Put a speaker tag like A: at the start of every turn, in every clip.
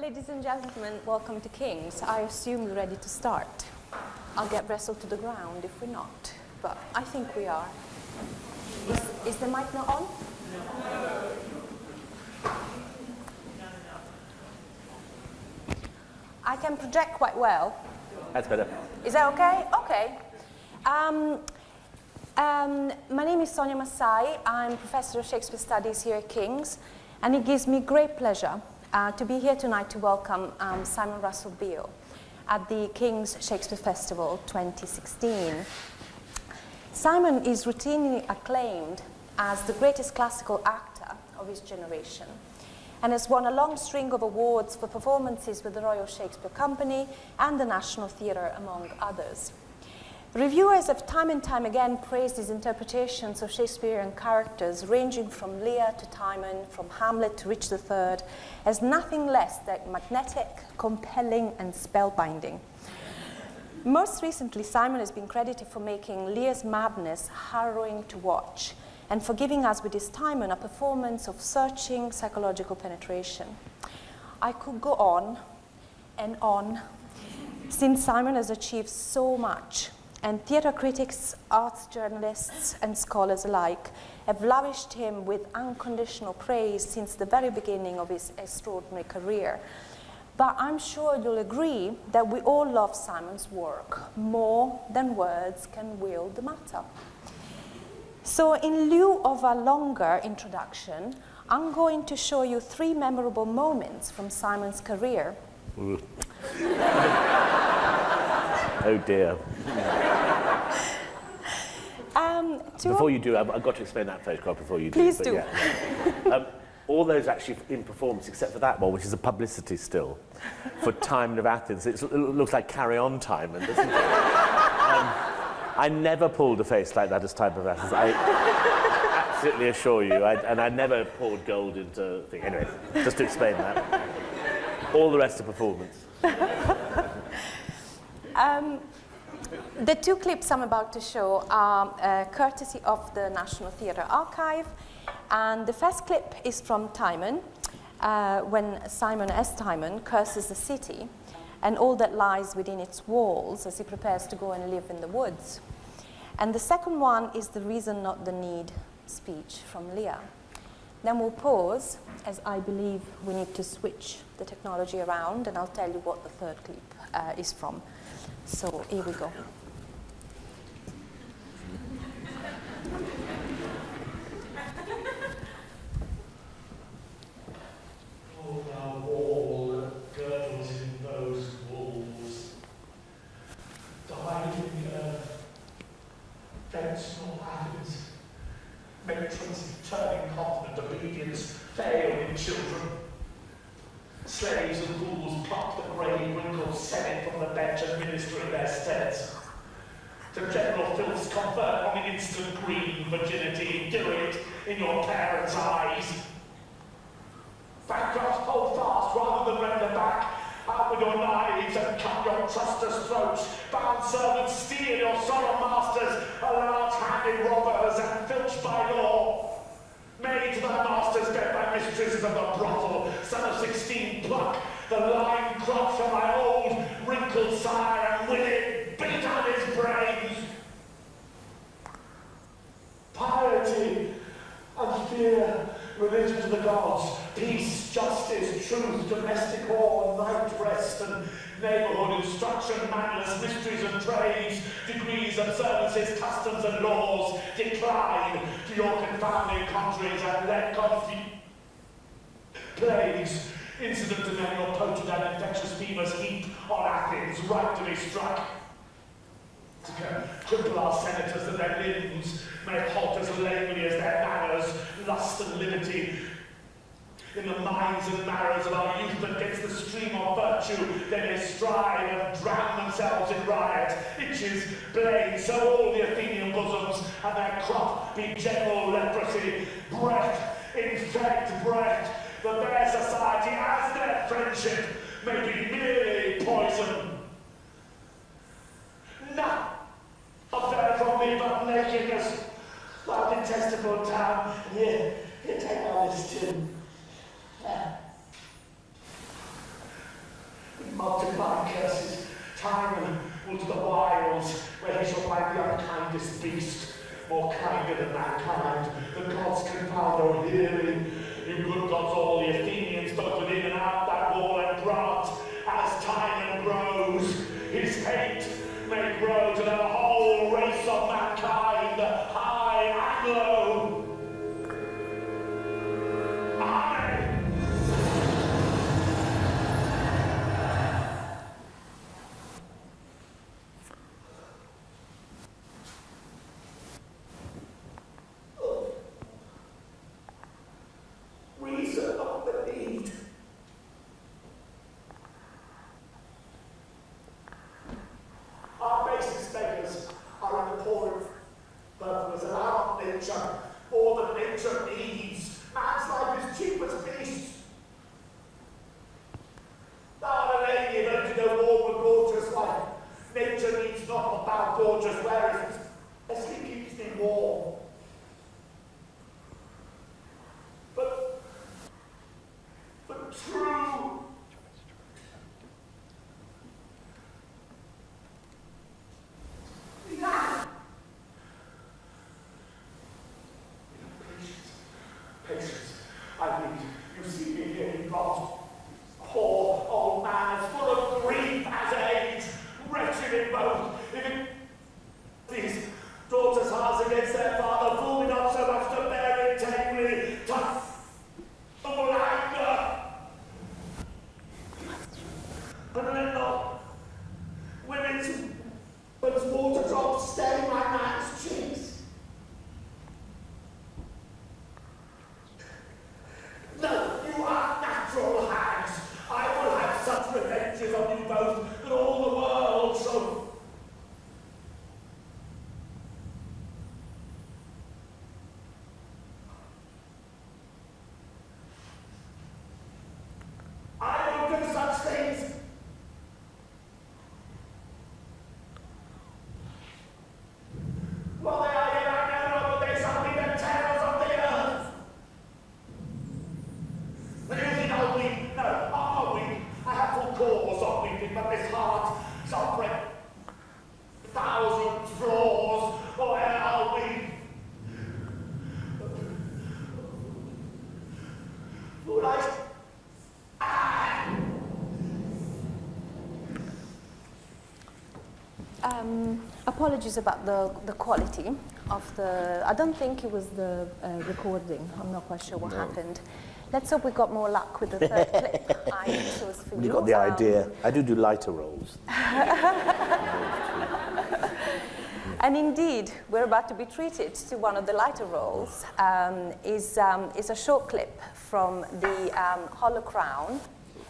A: Ladies and gentlemen, welcome to King's. I assume you're ready to start. I'll get wrestled to the ground if we're not, but I think we are. Is the mic not on? I can project quite well.
B: That's better.
A: Is that okay? Okay. My name is Sonia Massai. I'm Professor of Shakespeare Studies here at King's, and it gives me great pleasure to be here tonight to welcome Simon Russell Beale at the King's Shakespeare Festival 2016. Simon is routinely acclaimed as the greatest classical actor of his generation and has won a long string of awards for performances with the Royal Shakespeare Company and the National Theatre, among others. Reviewers have time and time again praised his interpretations of Shakespearean characters, ranging from Lear to Timon, from Hamlet to Richard III, as nothing less than magnetic, compelling, and spellbinding. Most recently, Simon has been credited for making Lear's madness harrowing to watch, and for giving us with his Timon a performance of searching psychological penetration. I could go on and on, since Simon has achieved so much, and theatre critics, arts journalists, and scholars alike have lavished him with unconditional praise since the very beginning of his extraordinary career. But I'm sure you'll agree that we all love Simon's work more than words can will the matter. So in lieu of a longer introduction, I'm going to show you 3 memorable moments from Simon's career.
B: Oh dear. Before you do, I've got to explain that photograph before you do.
A: Please do.
B: Yeah. All those actually in performance, except for that one, which is a publicity still for Timon of Athens. It looks like Carry On Timon, doesn't it? I never pulled a face like that as Timon of Athens. I absolutely assure you. And I never poured gold into things. Anyway, just to explain that. All the rest are performance.
A: The 2 clips I'm about to show are courtesy of the National Theatre Archive. And the first clip is from Timon, when Simon as Timon curses the city and all that lies within its walls as he prepares to go and live in the woods. And the second one is the reason not the need speech from Lear. Then we'll pause, as I believe we need to switch the technology around, and I'll tell you what the third clip is from. So here we go.
C: Oh, thou wall that girdles in those walls, dividing the earth, thence nor Athens, matrons of turning confident obedience fail in children. Slaves and fools pluck the grey wrinkled senate from the bench and minister in their steads. To general filths convert on an instant green virginity, do it in your parents' eyes. Bankrupts hold fast rather than render back. Out with your knives and cut your trusters' throats. Bound servants steal your solemn masters, large-handed robbers and filched by law. Made to the master's bed by mistresses of the brothel, son of 16 pluck the lime crop from my old wrinkled sire, and with it beat on his brains. Piety and fear, religion to the gods, peace, justice, truth, domestic war, night rest, and neighbourhood instruction, manners, mysteries and trades, degrees, observances, customs and laws, decline to your confounding countries, and let plagues, incident to men your potent and infectious fevers heap on Athens, right to be struck. To cripple our senators that their limbs may halt as lamely as their manners, lust and liberty. In the minds and marrows of our youth against the stream of virtue, they may strive and drown themselves in riot, itches, blades, so all the Athenian bosoms, and their crop be general leprosy, breath, infect breath, the bare society as their friendship may be merely poison. None of there from me but nakedness, thou detestable town. Here, take all this tin. In good gods all the Athenians, both within and out that wall, and grant, as Timon grows, his hate may grow to the whole race of mankind, high and low. Amen. Reason of the need. Our basic beggars are in the poor of burglars, and our nature, more than nature needs. Man's life is cheap as beast. Thou art a lady, and only no warm and gorgeous life. Nature needs not what thou gorgeous wearest, as he keeps thee warm. But true. Yeah. Patience. I need. You see me here in God. Poor old man, as full of grief as age, wretched in both. If these daughters' hearts against their father, fool me not so much to bear it tamely, to full anger. And let not women's water drops stain my man's cheeks. No, you are natural hags. I will have such revenges on you both that all the world shall. I will do such things. Well, they are yet I know not, but they shall be the terrors of the earth. But you think I'll weep? No, I'll not weep. I have full cause of weeping, but this heart shall break 1,000 flaws, or ere I'll weep. Would I?
A: Apologies about the quality of the. I don't think it was the recording. I'm not quite sure what happened. Let's hope we got more luck with the third clip. I chose for you.
B: You got the idea. I do lighter roles.
A: And indeed, we're about to be treated to one of the lighter roles. Is a short clip from the Hollow Crown,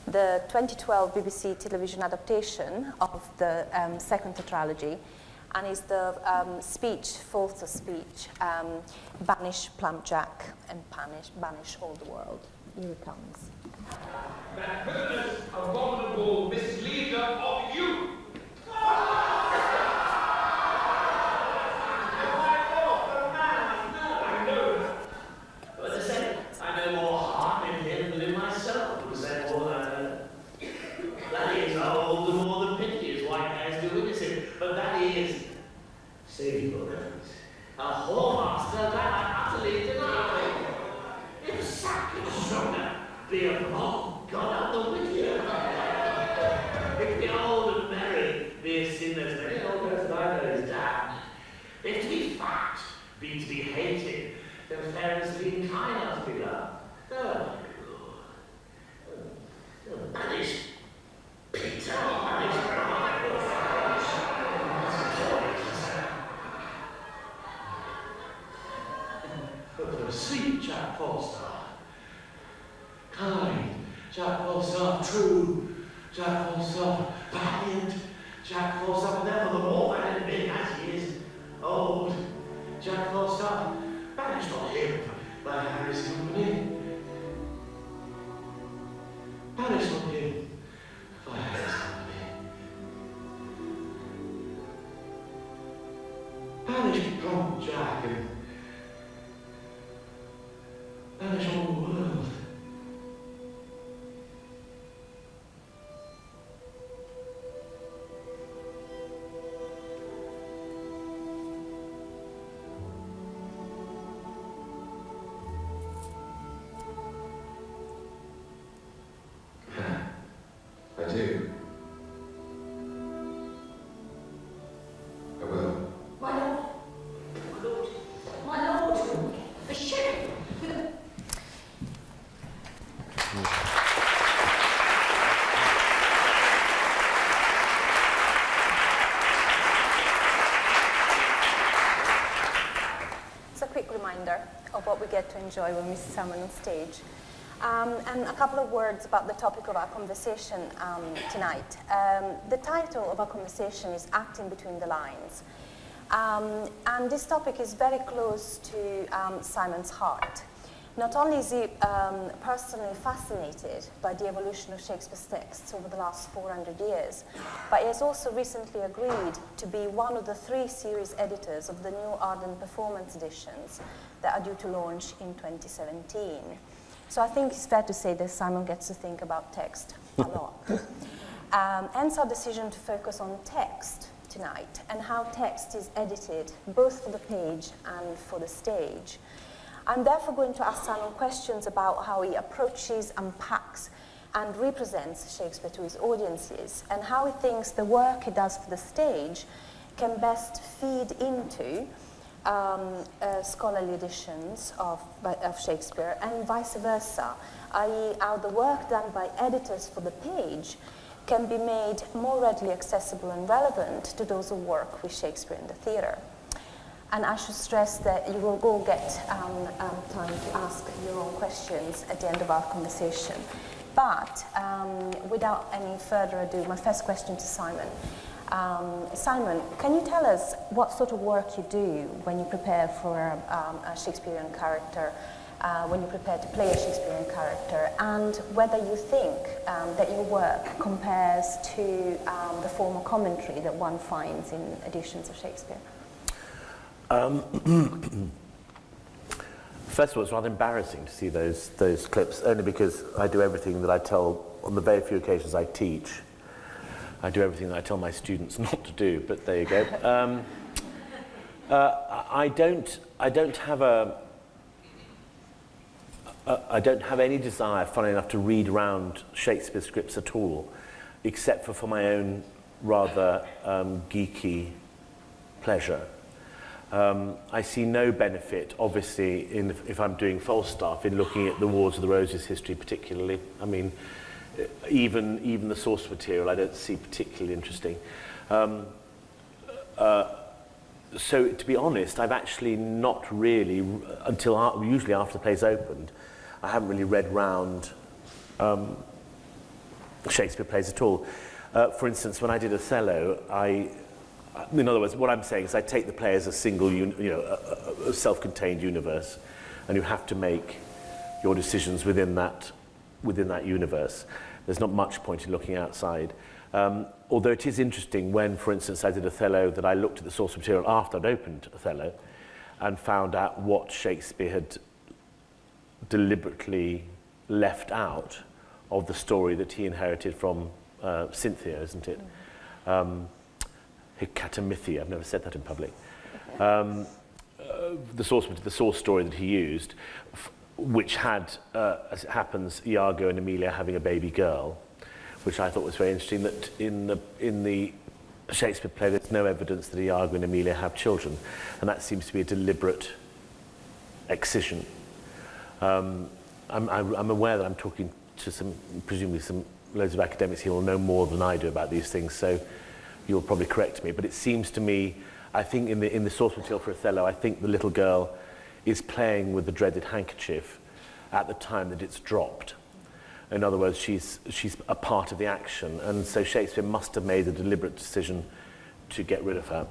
A: the 2012 BBC television adaptation of the second tetralogy, and is the fourth speech, Banish Plumpjack and Banish all the world. Here it comes.
D: That villainous, abominable misleader of you!
E: I know more harm in him than in myself, because that is, all the more than pity is white hairs do witness it, but that is, say your words, a whoremaster that I utterly deny. If sack and shoulder be a mock God out the wicked, if the old and merry be a sinner's many old person I know is damned, if to be fat be to be hated, then fairness being kind hath be loved. Oh, banish Peter, banish sweet Jack Falstaff, kind Jack Falstaff, true Jack Falstaff, valiant Jack Falstaff, and therefore the more valiant being as he is, old Jack Falstaff, banish not him by Harry's company. Banish not him by Harry's company. Banish drunk Jack and banish all the world.
A: to enjoy when we see Simon on stage. And a couple of words about the topic of our conversation tonight. The title of our conversation is Acting Between the Lines. And this topic is very close to Simon's heart. Not only is he personally fascinated by the evolution of Shakespeare's texts over the last 400 years, but he has also recently agreed to be one of the 3 series editors of the new Ardent Performance editions that are due to launch in 2017. So I think it's fair to say that Simon gets to think about text a lot. Hence our decision to focus on text tonight and how text is edited both for the page and for the stage. I'm therefore going to ask Simon questions about how he approaches, unpacks, and represents Shakespeare to his audiences, and how he thinks the work he does for the stage can best feed into scholarly editions of Shakespeare, and vice versa, i.e. how the work done by editors for the page can be made more readily accessible and relevant to those who work with Shakespeare in the theatre. And I should stress that you will all get time to ask your own questions at the end of our conversation. But without any further ado, my first question to Simon. Simon, can you tell us what sort of work you do when you prepare for a Shakespearean character, when you prepare to play a Shakespearean character, and whether you think that your work compares to the formal commentary that one finds in editions of Shakespeare?
B: First of all, it's rather embarrassing to see those clips, only because I do everything that I tell, on the very few occasions I teach, I do everything that I tell my students not to do, but there you go. I don't have any desire, funnily enough, to read around Shakespeare scripts at all, except for my own rather geeky pleasure. I see no benefit, obviously, if I'm doing Falstaff, in looking at the Wars of the Roses history particularly. I mean, even the source material I don't see particularly interesting. So, to be honest, I've actually not really, until usually after the play's opened, I haven't really read round Shakespeare plays at all. For instance, when I did Othello, in other words, what I'm saying is I take the play as a single, a self-contained universe, and you have to make your decisions within that universe. There's not much point in looking outside. Although it is interesting when, for instance, I did Othello, that I looked at the source material after I'd opened Othello and found out what Shakespeare had deliberately left out of the story that he inherited from Cynthia, isn't it? Hecatomythia, I've never said that in public. The source story that he used, which had, as it happens, Iago and Emilia having a baby girl, which I thought was very interesting, that in the Shakespeare play there's no evidence that Iago and Emilia have children, and that seems to be a deliberate excision. I'm aware that I'm talking to presumably loads of academics here will know more than I do about these things, so you'll probably correct me, but it seems to me, I think in the source material for Othello, I think the little girl is playing with the dreaded handkerchief at the time that it's dropped. In other words, she's a part of the action, and so Shakespeare must have made a deliberate decision to get rid of her,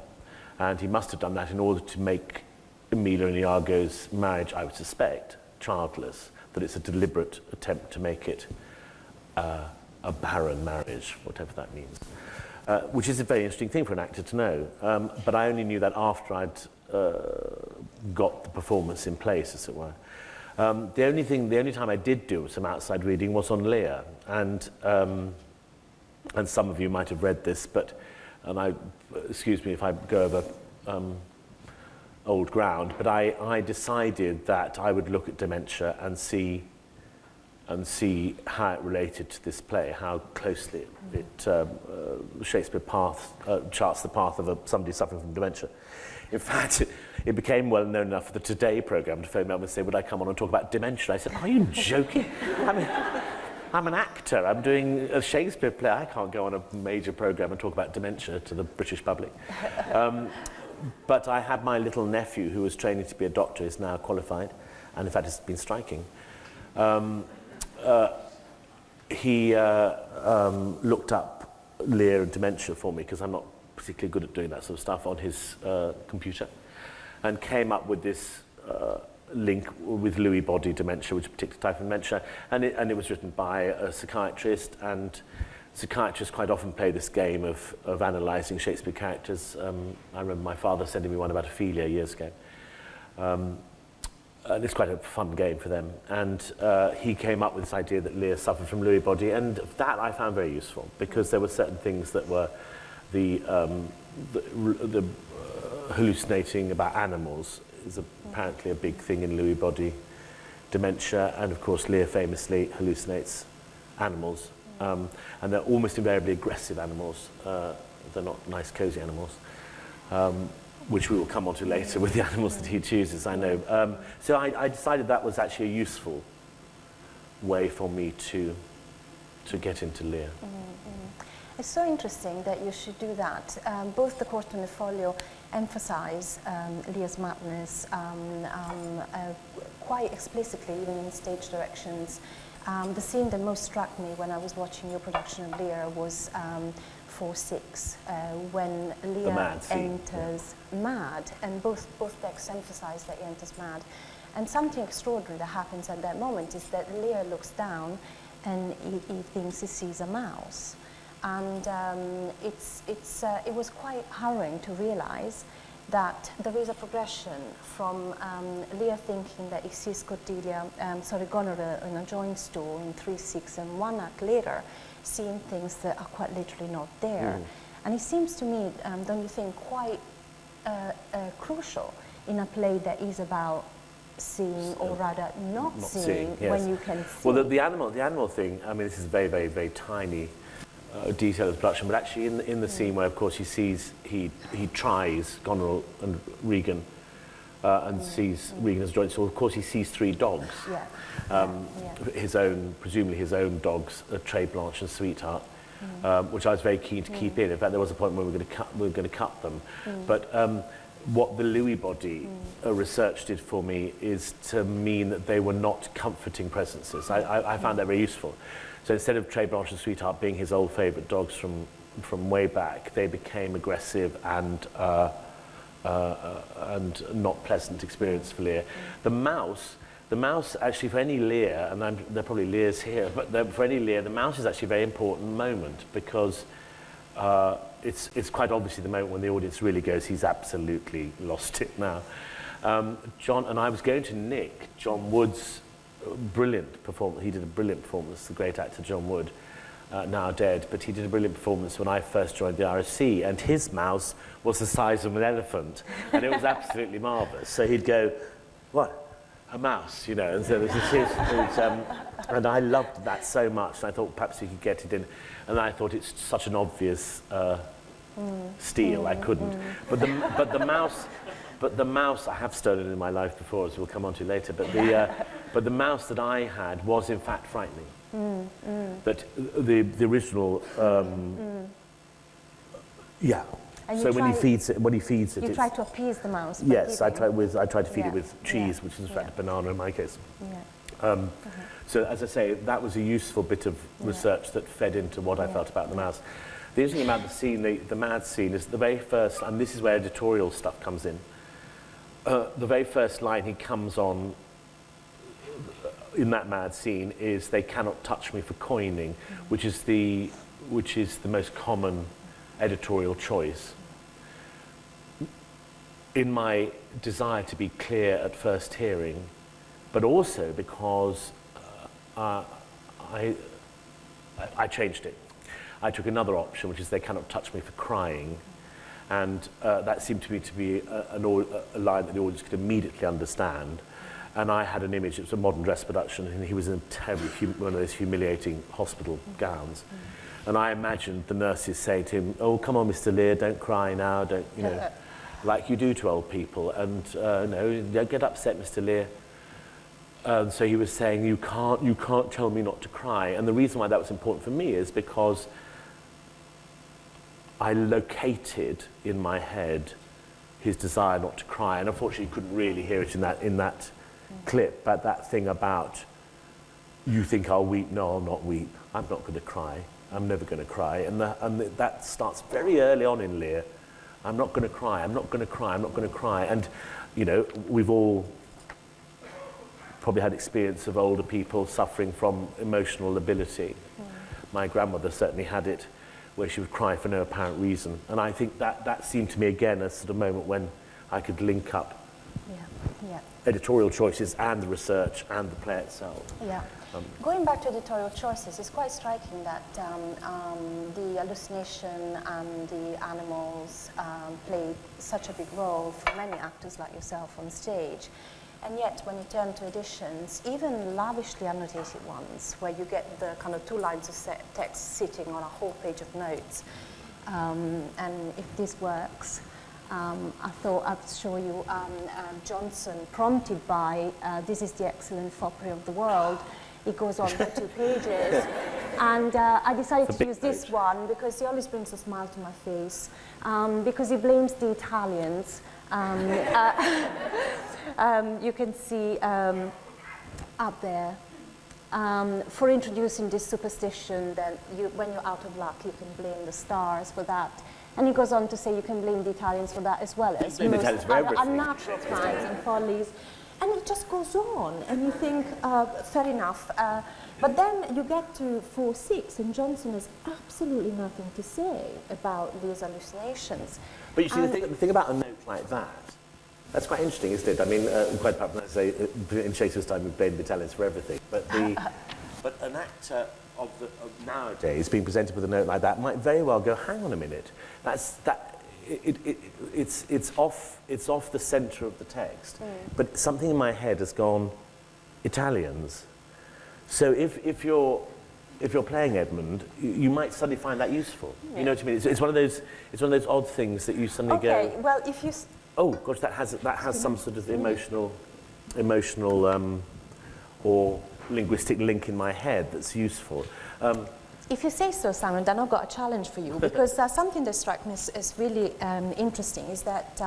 B: and he must have done that in order to make Emilia and Iago's marriage, I would suspect, childless, that it's a deliberate attempt to make it a barren marriage, whatever that means. Which is a very interesting thing for an actor to know, but I only knew that after I'd got the performance in place, as it were. The only time I did do some outside reading was on Lear, and some of you might have read this, but excuse me if I go over old ground, but I decided that I would look at dementia and see how it related to this play, how closely Shakespeare charts the path of somebody suffering from dementia. In fact, it became well known enough for the Today programme to phone me up and say, would I come on and talk about dementia? I said, are you joking? I mean, I'm an actor, I'm doing a Shakespeare play, I can't go on a major programme and talk about dementia to the British public. But I had my little nephew who was training to be a doctor, is now qualified, and in fact it's been striking. He looked up Lear and dementia for me, because I'm not particularly good at doing that sort of stuff, on his computer, and came up with this link with Lewy body dementia, which is a particular type of dementia, and it was written by a psychiatrist, and psychiatrists quite often play this game of analysing Shakespeare characters. I remember my father sending me one about Ophelia years ago. And it's quite a fun game for them. And he came up with this idea that Lear suffered from Lewy body, and that I found very useful, because there were certain things that were the hallucinating about animals is apparently a big thing in Lewy body dementia, and of course Lear famously hallucinates animals, and they're almost invariably aggressive animals. They're not nice, cosy animals. Which we will come on to later with the animals that he chooses, I know. So I decided that was actually a useful way for me to get into Lear.
A: It's so interesting that you should do that. Both the Court and the Folio emphasize Lear's madness quite explicitly, even in stage directions. The scene that most struck me when I was watching your production of Lear was 4/6, when Lear enters mad, and both texts emphasize that he enters mad. And something extraordinary that happens at that moment is that Lear looks down and he thinks he sees a mouse. And it was quite harrowing to realize that there is a progression from Lear thinking that he sees gonorrhea in a joint stool in 3/6, and one act later seeing things that are quite literally not there. And it seems to me, don't you think, quite crucial in a play that is about seeing, or rather not seeing,
B: yes.
A: when you can see.
B: Well, the animal thing, I mean, this is very, very, very tiny detail of the production, but actually in the scene where, of course, he tries Goneril and Regan, and sees Regan as a joint, so of course he sees 3 dogs. His own, presumably his own dogs, Tray, Blanche and Sweetheart, which I was very keen to keep in. In fact, there was a point where we were going to cut them. But what the Lewy body research did for me is to mean that they were not comforting presences. I found that very useful. So instead of Tray, Blanche and Sweetheart being his old favourite dogs from way back, they became aggressive and not pleasant experience for Lear. The mouse actually, for any Lear, and there are probably Lears here, but for any Lear, the mouse is actually a very important moment, because it's quite obviously the moment when the audience really goes, he's absolutely lost it now. John and I was going to nick John Wood's brilliant performance. He did a brilliant performance, the great actor John Wood, now dead, but he did a brilliant performance when I first joined the RSC, and his mouse was the size of an elephant, and it was absolutely marvellous. So he'd go, "What? A mouse?" You know, and so and I loved that so much, and I thought perhaps you could get it in, and I thought it's such an obvious steal, I couldn't. But the mouse I have stolen in my life before, as we'll come on to later, but the mouse that I had was in fact frightening. That the original,
A: And
B: so when he feeds it,
A: you try to appease the mouse.
B: Yes, I tried to feed it with cheese, which is in fact a banana in my case. So as I say, that was a useful bit of research that fed into what I felt about the mouse. The interesting thing about the scene, the mad scene, is the very first, and this is where editorial stuff comes in. The very first line he comes on in that mad scene is, "They cannot touch me for coining," which is the most common editorial choice. In my desire to be clear at first hearing, but also because I changed it. I took another option, which is, "They cannot touch me for crying," and that seemed to me to be a line that the audience could immediately understand. And I had an image, it was a modern dress production, and he was in one of those humiliating hospital gowns. And I imagined the nurses saying to him, "Oh, come on, Mr. Lear, don't cry now, don't, you know, like you do to old people, and no, don't get upset, Mr. Lear." So he was saying, you can't tell me not to cry. And the reason why that was important for me is because I located in my head his desire not to cry, and unfortunately you couldn't really hear it in that clip, but that thing about, you think I'll weep, no, I'll not weep. I'm not going to cry. I'm never going to cry. And that starts very early on in Lear. I'm not going to cry, I'm not going to cry, I'm not going to cry. And, you know, we've all probably had experience of older people suffering from emotional lability. My grandmother certainly had it, where she would cry for no apparent reason. And I think that seemed to me, again, a sort of moment when I could link up editorial choices and the research and the play itself.
A: Yeah. Going back to editorial choices, it's quite striking that the hallucination and the animals played such a big role for many actors like yourself on stage. And yet, when you turn to editions, even lavishly annotated ones, where you get the kind of 2 lines of text sitting on a whole page of notes, and if this works, I thought I'd show you Johnson, prompted by this is the excellent foppery of the world. It goes on for 2 pages. And I decided to use this one because he always brings a smile to my face, because he blames the Italians. You can see up there, for introducing this superstition that when you're out of luck, you can blame the stars for that. And he goes on to say you can blame the Italians for that as well as most unnatural crimes and follies. And it just goes on, and you think, fair enough. But then you get to 4/6, and Johnson has absolutely nothing to say about these hallucinations.
B: But you see, the thing about a note like that, that's quite interesting, isn't it? I mean, quite apart from that, say, in Shakespeare's time, we blamed the Italians for everything. But but an actor of nowadays being presented with a note like that might very well go, hang on a minute, it's off the centre of the text. But something in my head has gone, Italians. So if you're playing Edmund, you might suddenly find that useful. Yeah. You know what I mean? It's one of those odd things that you suddenly go.
A: Okay, well, if you.
B: Oh gosh, that has some sort of emotional or linguistic link in my head that's useful.
A: If you say so, Simon, then I've got a challenge for you, because something that struck me as really interesting is that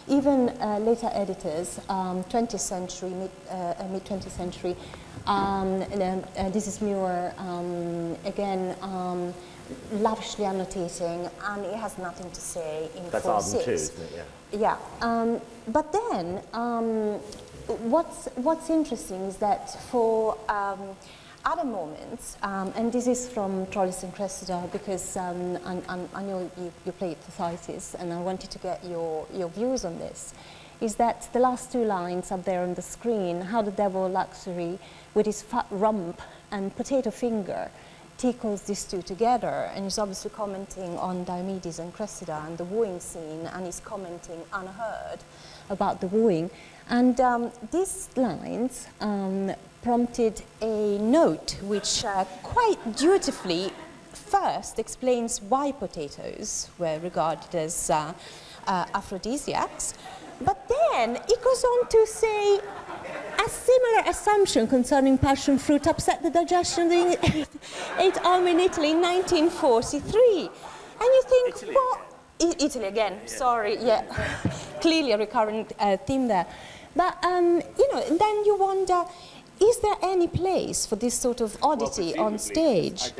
A: even later editors, 20th century, mid-20th century, this is Muir, again, lavishly annotating, and it has nothing to say in 4/6.
B: That's Arden too, isn't it?
A: Yeah. But then, what's interesting is that for other moments, and this is from Troilus and Cressida, because I know you played Thersites, and I wanted to get your views on this, is that the last 2 lines up there on the screen, how the devil luxury with his fat rump and potato finger tickles these 2 together, and he's obviously commenting on Diomedes and Cressida and the wooing scene, and he's commenting unheard about the wooing. And these lines prompted a note which quite dutifully first explains why potatoes were regarded as aphrodisiacs, but then it goes on to say a similar assumption concerning passion fruit upset the digestion of the 8th army in Italy in 1943. And you think,
B: Italy
A: what? Italy again, sorry, clearly a recurring theme there. But, you know, then you wonder, is there any place for this sort of oddity on stage?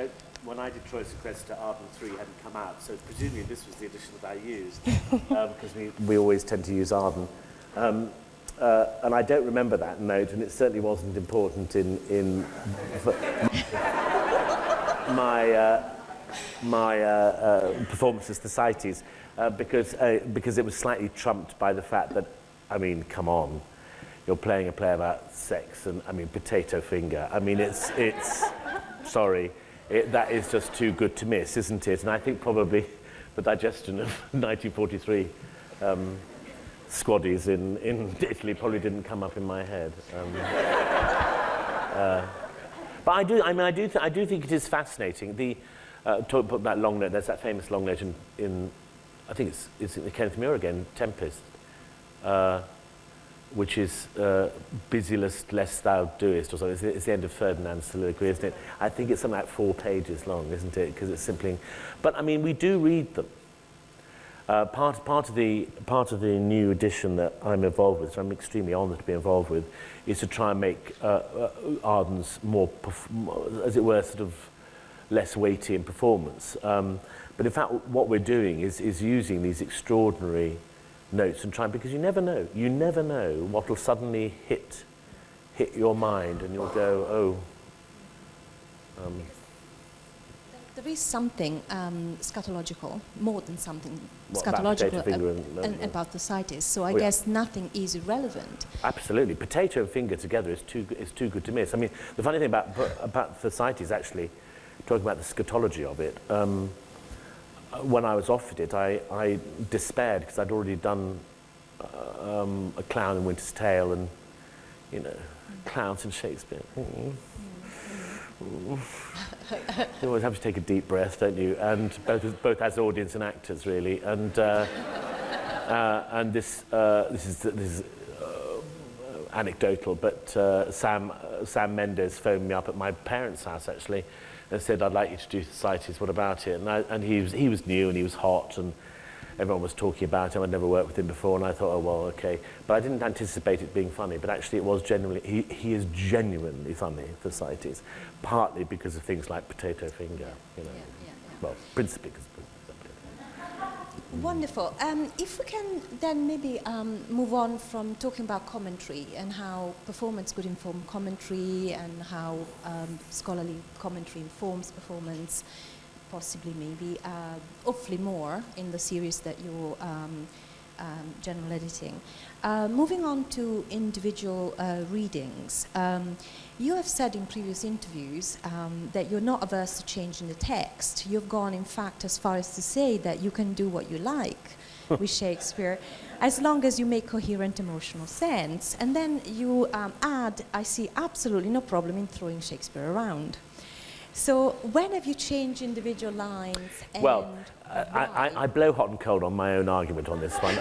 B: When I did Troilus and Cressida, Arden 3 hadn't come out, so presumably this was the edition that I used, because we always tend to use Arden. And I don't remember that note, and it certainly wasn't important in my performance as Thersites, because it was slightly trumped by the fact that, I mean, come on, you're playing a play about sex, and I mean, potato finger. I mean, it's sorry, that is just too good to miss, isn't it? And I think probably the digestion of 1943 squaddies in Italy probably didn't come up in my head. But I do think it is fascinating. Talk about that long note. There's that famous long note in I think it's in Kenneth Muir again, Tempest, which is busy lest thou doest, or something. It's the end of Ferdinand's soliloquy, isn't it? I think it's something like 4 pages long, isn't it? Because it's simply. But I mean, we do read them. Part of the new edition that I'm involved with, so I'm extremely honoured to be involved with, is to try and make Arden's more, as it were, sort of less weighty in performance. But in fact, what we're doing is using these extraordinary notes and trying, because you never know what will suddenly hit your mind, and you'll go, oh.
A: There is something scatological, more than something
B: What, about
A: scatological
B: potato finger and
A: about Thersites. So I
B: Oh, yeah.
A: guess nothing is irrelevant.
B: Absolutely. Potato and finger together is too good to miss. I mean, the funny thing about Thersites, actually, talking about the scatology of it, when I was offered it, I despaired because I'd already done A Clown in Winter's Tale and, clowns in Shakespeare. You always have to take a deep breath, don't you? And both as audience and actors, really. And this is anecdotal, but Sam Mendes phoned me up at my parents' house, actually, and said, "I'd like you to do Thersites. What about it?" And he was new and he was hot, and everyone was talking about him. I'd never worked with him before, and I thought, oh well, okay. But I didn't anticipate it being funny. But actually, it was genuinely. He is genuinely funny, Thersites, partly because of things like potato finger. Well, principally because.
A: Wonderful. If we can then maybe move on from talking about commentary and how performance could inform commentary and how scholarly commentary informs performance, possibly maybe, hopefully more in the series that you're general editing. Moving on to individual readings, you have said in previous interviews that you're not averse to changing the text. You've gone, in fact, as far as to say that you can do what you like with Shakespeare, as long as you make coherent emotional sense. And then you add, I see absolutely no problem in throwing Shakespeare around. So when have you changed individual lines? And
B: Well, I blow hot and cold on my own argument on this one.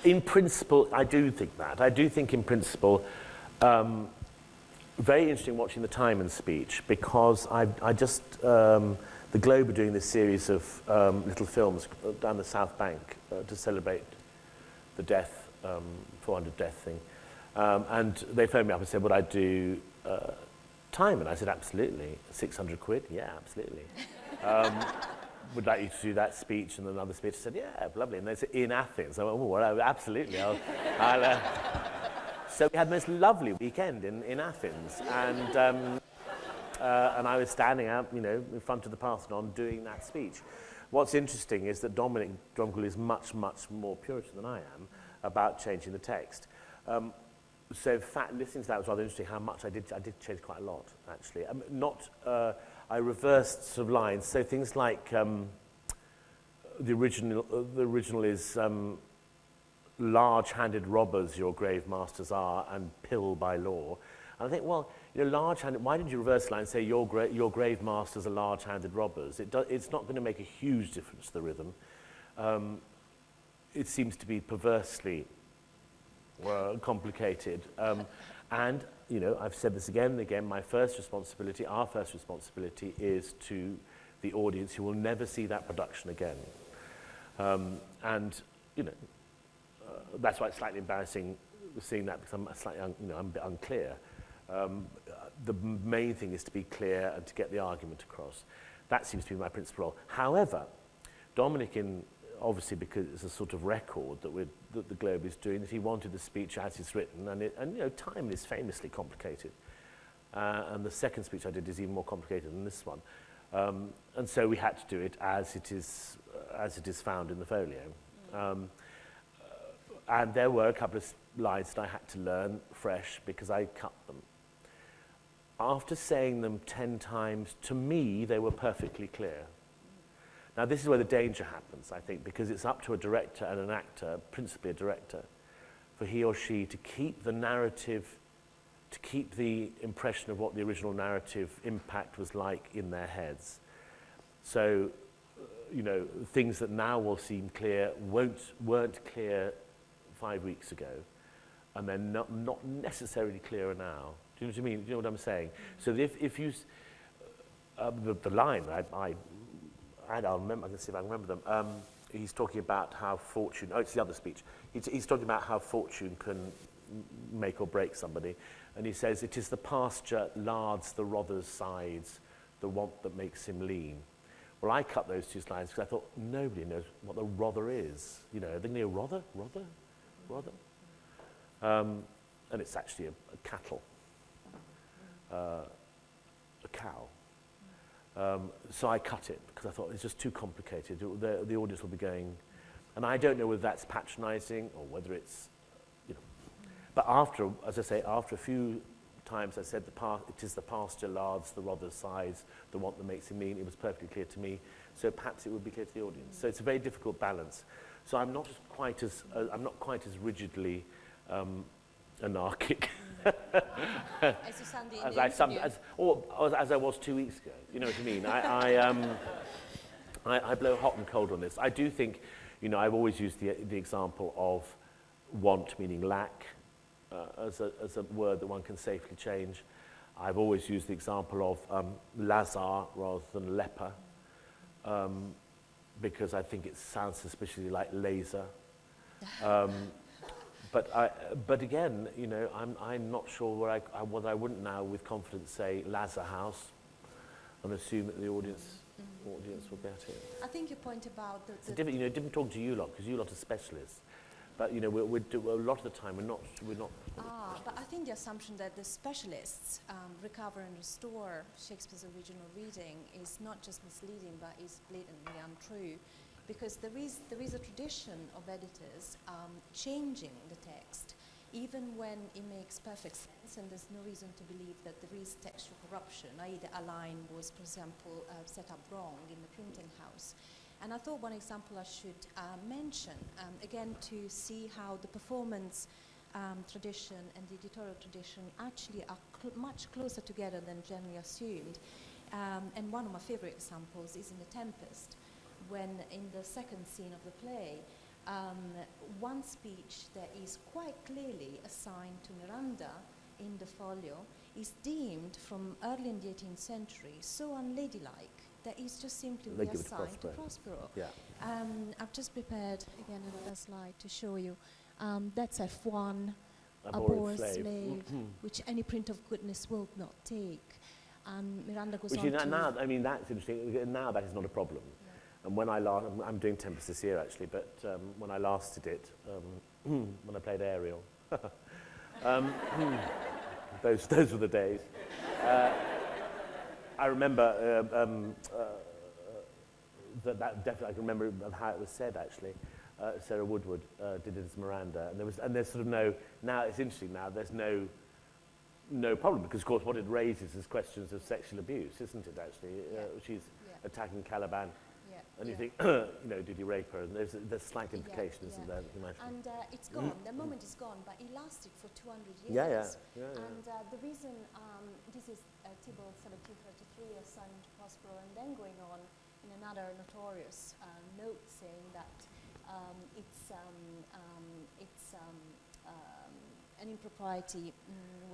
B: In principle, I do think that. I do think in principle, very interesting watching the Timon speech, because I just, the Globe are doing this series of little films down the South Bank to celebrate the death, 400 death thing. And they phoned me up and said, would I do Timon? I said, absolutely. 600 quid? Yeah, absolutely. Would like you to do that speech and another speech. I said, yeah, lovely. And they said, in Athens. I went, oh, well, absolutely. So we had the most lovely weekend in Athens. And I was standing out, in front of the Parthenon doing that speech. What's interesting is that Dominic Dromgoole is much, much more Puritan than I am about changing the text. So in fact, listening to that was rather interesting how much I did change quite a lot, actually. I reversed sort of lines, so things like the original is large-handed robbers your grave masters are, and pill by law. And I think, well, large-handed, why did you reverse the line and say your grave masters are large-handed robbers? It's not going to make a huge difference to the rhythm. It seems to be perversely complicated. And, I've said this again and again, our first responsibility is to the audience who will never see that production again. That's why it's slightly embarrassing seeing that, because I'm slightly, I'm a bit unclear. The main thing is to be clear and to get the argument across. That seems to be my principal role. However, Dominic, obviously because it's a sort of record that the Globe is doing, that he wanted the speech as it's written, and time is famously complicated. And the second speech I did is even more complicated than this one. And so we had to do it as it is found in the folio. And there were a couple of lines that I had to learn fresh because I cut them. After saying them 10 times, to me, they were perfectly clear. Now, this is where the danger happens, I think, because it's up to a director and an actor, principally a director, for he or she to keep the narrative, to keep the impression of what the original narrative impact was like in their heads. So, things that now will seem clear weren't clear 5 weeks ago, and they're not necessarily clearer now. Do you know what I mean? Do you know what I'm saying? So if you, the line, I'll remember, I can see if I can remember them. he's talking about how fortune, oh, it's the other speech. He's talking about how fortune can make or break somebody. And he says, it is the pasture lards the rother's sides, the want that makes him lean. Well, I cut those two slides because I thought nobody knows what the rother is. You know, they know rother. And it's actually a cattle, a cow. So I cut it because I thought it's just too complicated. The audience will be going, and I don't know whether that's patronising or whether it's, you know. But after, as I say, after a few times I said, it is the pasture lards the rother's sides, the want that makes him mean. It was perfectly clear to me. So perhaps it would be clear to the audience. So it's a very difficult balance. So I'm not quite as rigidly anarchic
A: As you sound in the
B: as I was 2 weeks ago. You know what I mean? I blow hot and cold on this. I do think, you know, I've always used the example of want meaning lack as a word that one can safely change. I've always used the example of Lazar rather than leper, because I think it sounds suspiciously like laser. But again, you know, I'm not sure whether I wouldn't now with confidence say Lazar House and assume that the audience will get it.
A: I think your point about
B: It's different talking to you lot, because you lot are specialists. But you know, a lot of the time we're not.
A: But I think the assumption that the specialists recover and restore Shakespeare's original reading is not just misleading, but is blatantly untrue, because there is a tradition of editors changing the text, even when it makes perfect sense, and there's no reason to believe that there is textual corruption, i.e. that a line was, for example, set up wrong in the printing house. And I thought one example I should mention, again, to see how the performance tradition and the editorial tradition actually are much closer together than generally assumed. And one of my favorite examples is in The Tempest, when in the second scene of the play, one speech that is quite clearly assigned to Miranda in the folio is deemed from early in the 18th century so unladylike that is just simply reassigned to Prospero.
B: Yeah.
A: I've just prepared again another slide to show you. That's F1,
B: a bored slave,
A: which any print of goodness will not take. And Miranda goes
B: which
A: on
B: is
A: to...
B: now, I mean, that's interesting. Now that is not a problem. And when I'm doing Tempest this year actually, but when I last did it, when I played Ariel, those were the days. I remember that definitely. I can remember how it was said actually. Sarah Woodward did it as Miranda, and there's sort of no. Now it's interesting. Now there's no problem, because of course what it raises is questions of sexual abuse, isn't it? Actually, she's attacking Caliban. And you think, you know, did he rape her? And there's slight implication, isn't there?
A: And it's gone. The moment is gone, but it lasted for 200 years.
B: Yeah.
A: And the reason, this is Tybalt 1733 assigned to Prospero, and then going on in another notorious note saying that it's an impropriety.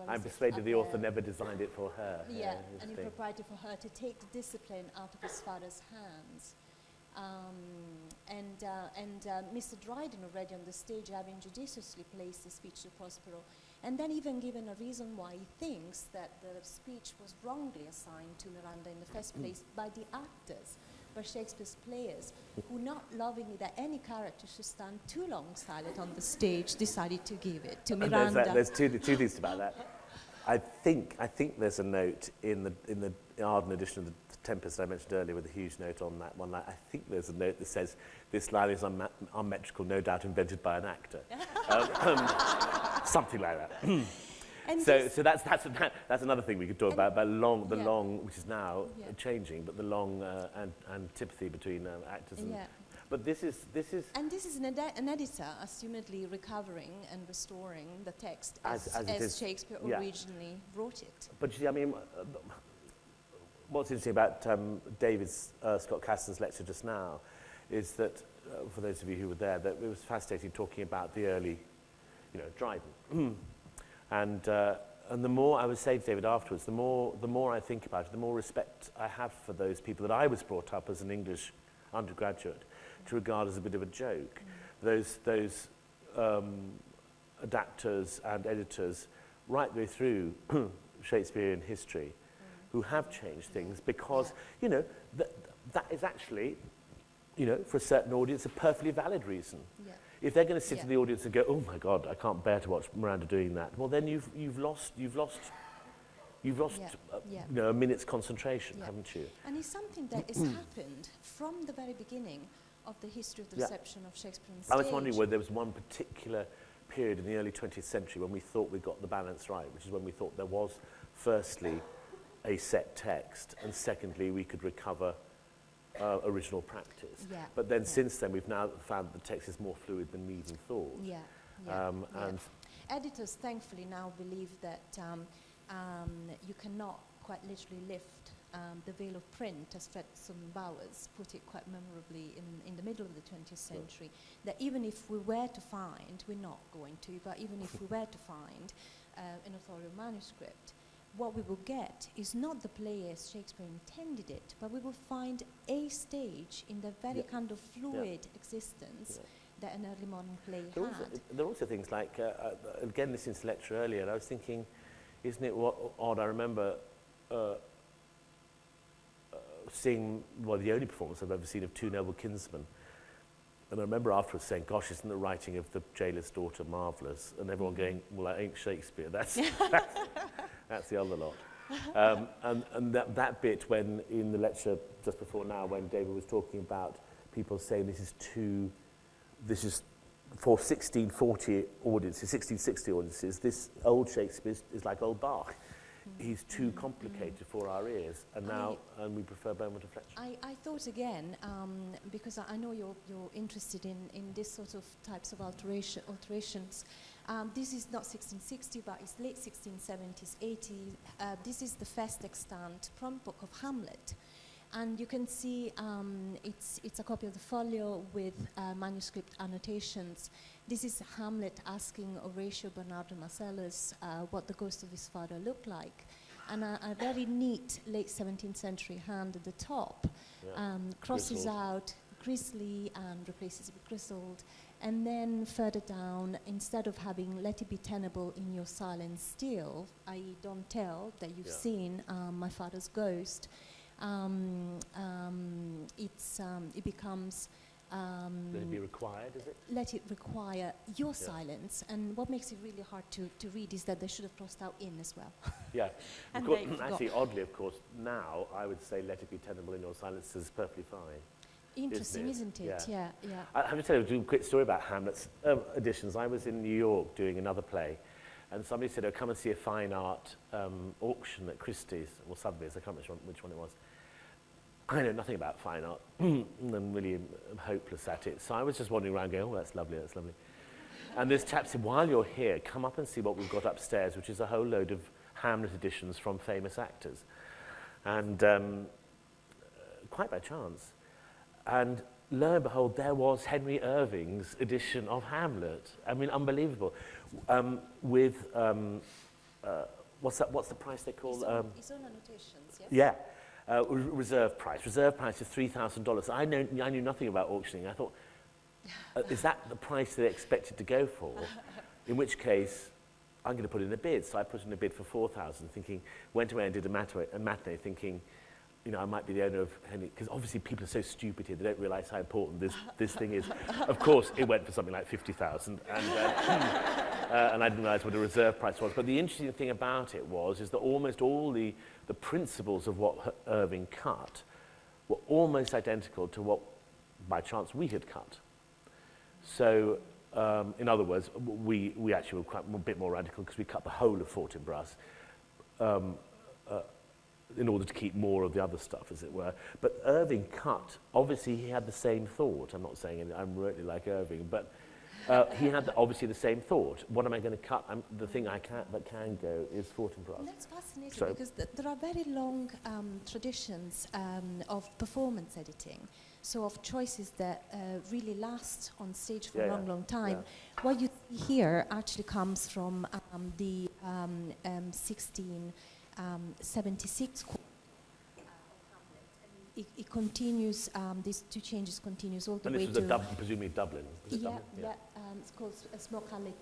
B: I'm persuaded the author never designed it for her.
A: Yeah, an impropriety for her to take the discipline out of his father's hands. Mr. Dryden already on the stage having judiciously placed the speech to Prospero, and then even given a reason why he thinks that the speech was wrongly assigned to Miranda in the first place by the actors, by Shakespeare's players, who, not loving that any character should stand too long silent on the stage, decided to give it to Miranda.
B: There's two things about that. I think there's a note in the Arden edition of the Tempest I mentioned earlier, with a huge note on that one. I think there's a note that says this line is unmetrical, no doubt invented by an actor, something like that. So that's another thing we could talk about the long, which is now changing, but the long antipathy between actors and. But this is.
A: And this is an editor, assumedly recovering and restoring the text as Shakespeare originally wrote it.
B: But you see, I mean, what's interesting about David Scott Caston's lecture just now is that, for those of you who were there, that it was fascinating talking about the early, you know, Dryden. And the more I would say to David afterwards, the more I think about it, the more respect I have for those people that I was brought up as an English undergraduate to regard as a bit of a joke. Those adapters and editors right the way through Shakespearean history who have changed things because, you know, that is actually, you know, for a certain audience, a perfectly valid reason.
F: Yeah.
B: If they're going to sit in the audience and go, oh my God, I can't bear to watch Miranda doing that, well then you've lost you know, a minute's concentration, haven't you?
F: And it's something that has happened from the very beginning of the history of the reception of Shakespeare on stage.
B: I was wondering whether there was one particular period in the early 20th century when we thought we got the balance right, which is when we thought there was, firstly, a set text, and secondly, we could recover original practice.
F: Yeah.
B: But then since then, we've now found the text is more fluid than we even thought. And
F: editors, thankfully, now believe that you cannot quite literally lift the veil of print, as Fredson Bowers put it quite memorably in the middle of the 20th century, that even if we were to find, we're not going to, but even if we were to find an authorial manuscript, what we will get is not the play as Shakespeare intended it, but we will find a stage in the very kind of fluid existence that an early modern play had.
B: There are also things like, again, listening to the lecture earlier, and I was thinking, isn't it odd? I remember seeing, well, the only performance I've ever seen of Two Noble Kinsmen. And I remember afterwards saying, gosh, isn't the writing of The Jailer's Daughter marvellous? And everyone going, well, that ain't Shakespeare, that's the other lot. And that bit when, in the lecture just before now, when David was talking about people saying this is for 1640 audiences, 1660 audiences, this old Shakespeare is like old Bach. He's too complicated for our ears, and now we prefer Beaumont and Fletcher.
F: I thought again, because I know you're interested in this sort of types of alterations. This is not 1660, but it's late 1670s, 80s. This is the first extant prompt book of Hamlet. And you can see it's a copy of the folio with manuscript annotations. This is Hamlet asking Horatio Bernardo Marcellus what the ghost of his father looked like. And a very neat late 17th century hand at the top crosses out Grizzly and replaces it with Grizzled. And then further down, instead of having let it be tenable in your silence still, i.e. don't tell that you've seen my father's ghost, it becomes
B: Let it be required, is it?
F: Let it require your silence. And what makes it really hard to read is that they should have crossed out in as well.
B: Yeah.
F: And
B: course, actually, oddly, of course, now I would say let it be tenable in your silence is perfectly fine.
F: Interesting, isn't it? Yeah.
B: I have to tell you a quick story about Hamlet's editions. I was in New York doing another play, and somebody said, oh, come and see a fine art auction at Christie's, or Sotheby's, I can't remember which one it was. I know nothing about fine art, and really am hopeless at it. So I was just wandering around going, oh, that's lovely, that's lovely. And this chap said, while you're here, come up and see what we've got upstairs, which is a whole load of Hamlet editions from famous actors. And quite by chance. And lo and behold, there was Henry Irving's edition of Hamlet. I mean, unbelievable. With, what's the price they call?
F: His own annotations, yes?
B: Yeah. Reserve price. Reserve price is $3,000. I knew nothing about auctioning. I thought, is that the price they expected to go for? In which case, I'm going to put in a bid. So I put in a bid for $4,000, thinking, went away and did a matinee thinking, you know, I might be the owner of Henry, because obviously people are so stupid here, they don't realise how important this thing is. Of course, it went for something like $50,000, and I didn't realise what a reserve price was. But the interesting thing about it is that almost all the principles of what Irving cut were almost identical to what, by chance, we had cut. So, in other words, we actually were quite a bit more radical because we cut the whole of Fortinbras. In order to keep more of the other stuff, as it were. But Irving cut, obviously he had the same thought. I'm not saying I'm really like Irving, but he had obviously the same thought. What am I going to cut? The thing that can go is Fortinbras.
F: And that's fascinating because there are very long traditions of performance editing, so of choices that really last on stage for a long time. Yeah. What you see here actually comes from the 1676 of Hamlet. And it continues, these two changes continues all the
B: And
F: way
B: this
F: to...
B: was presumably Dublin. Was it
F: Yeah,
B: Dublin?
F: yeah. It's called Smoke Alley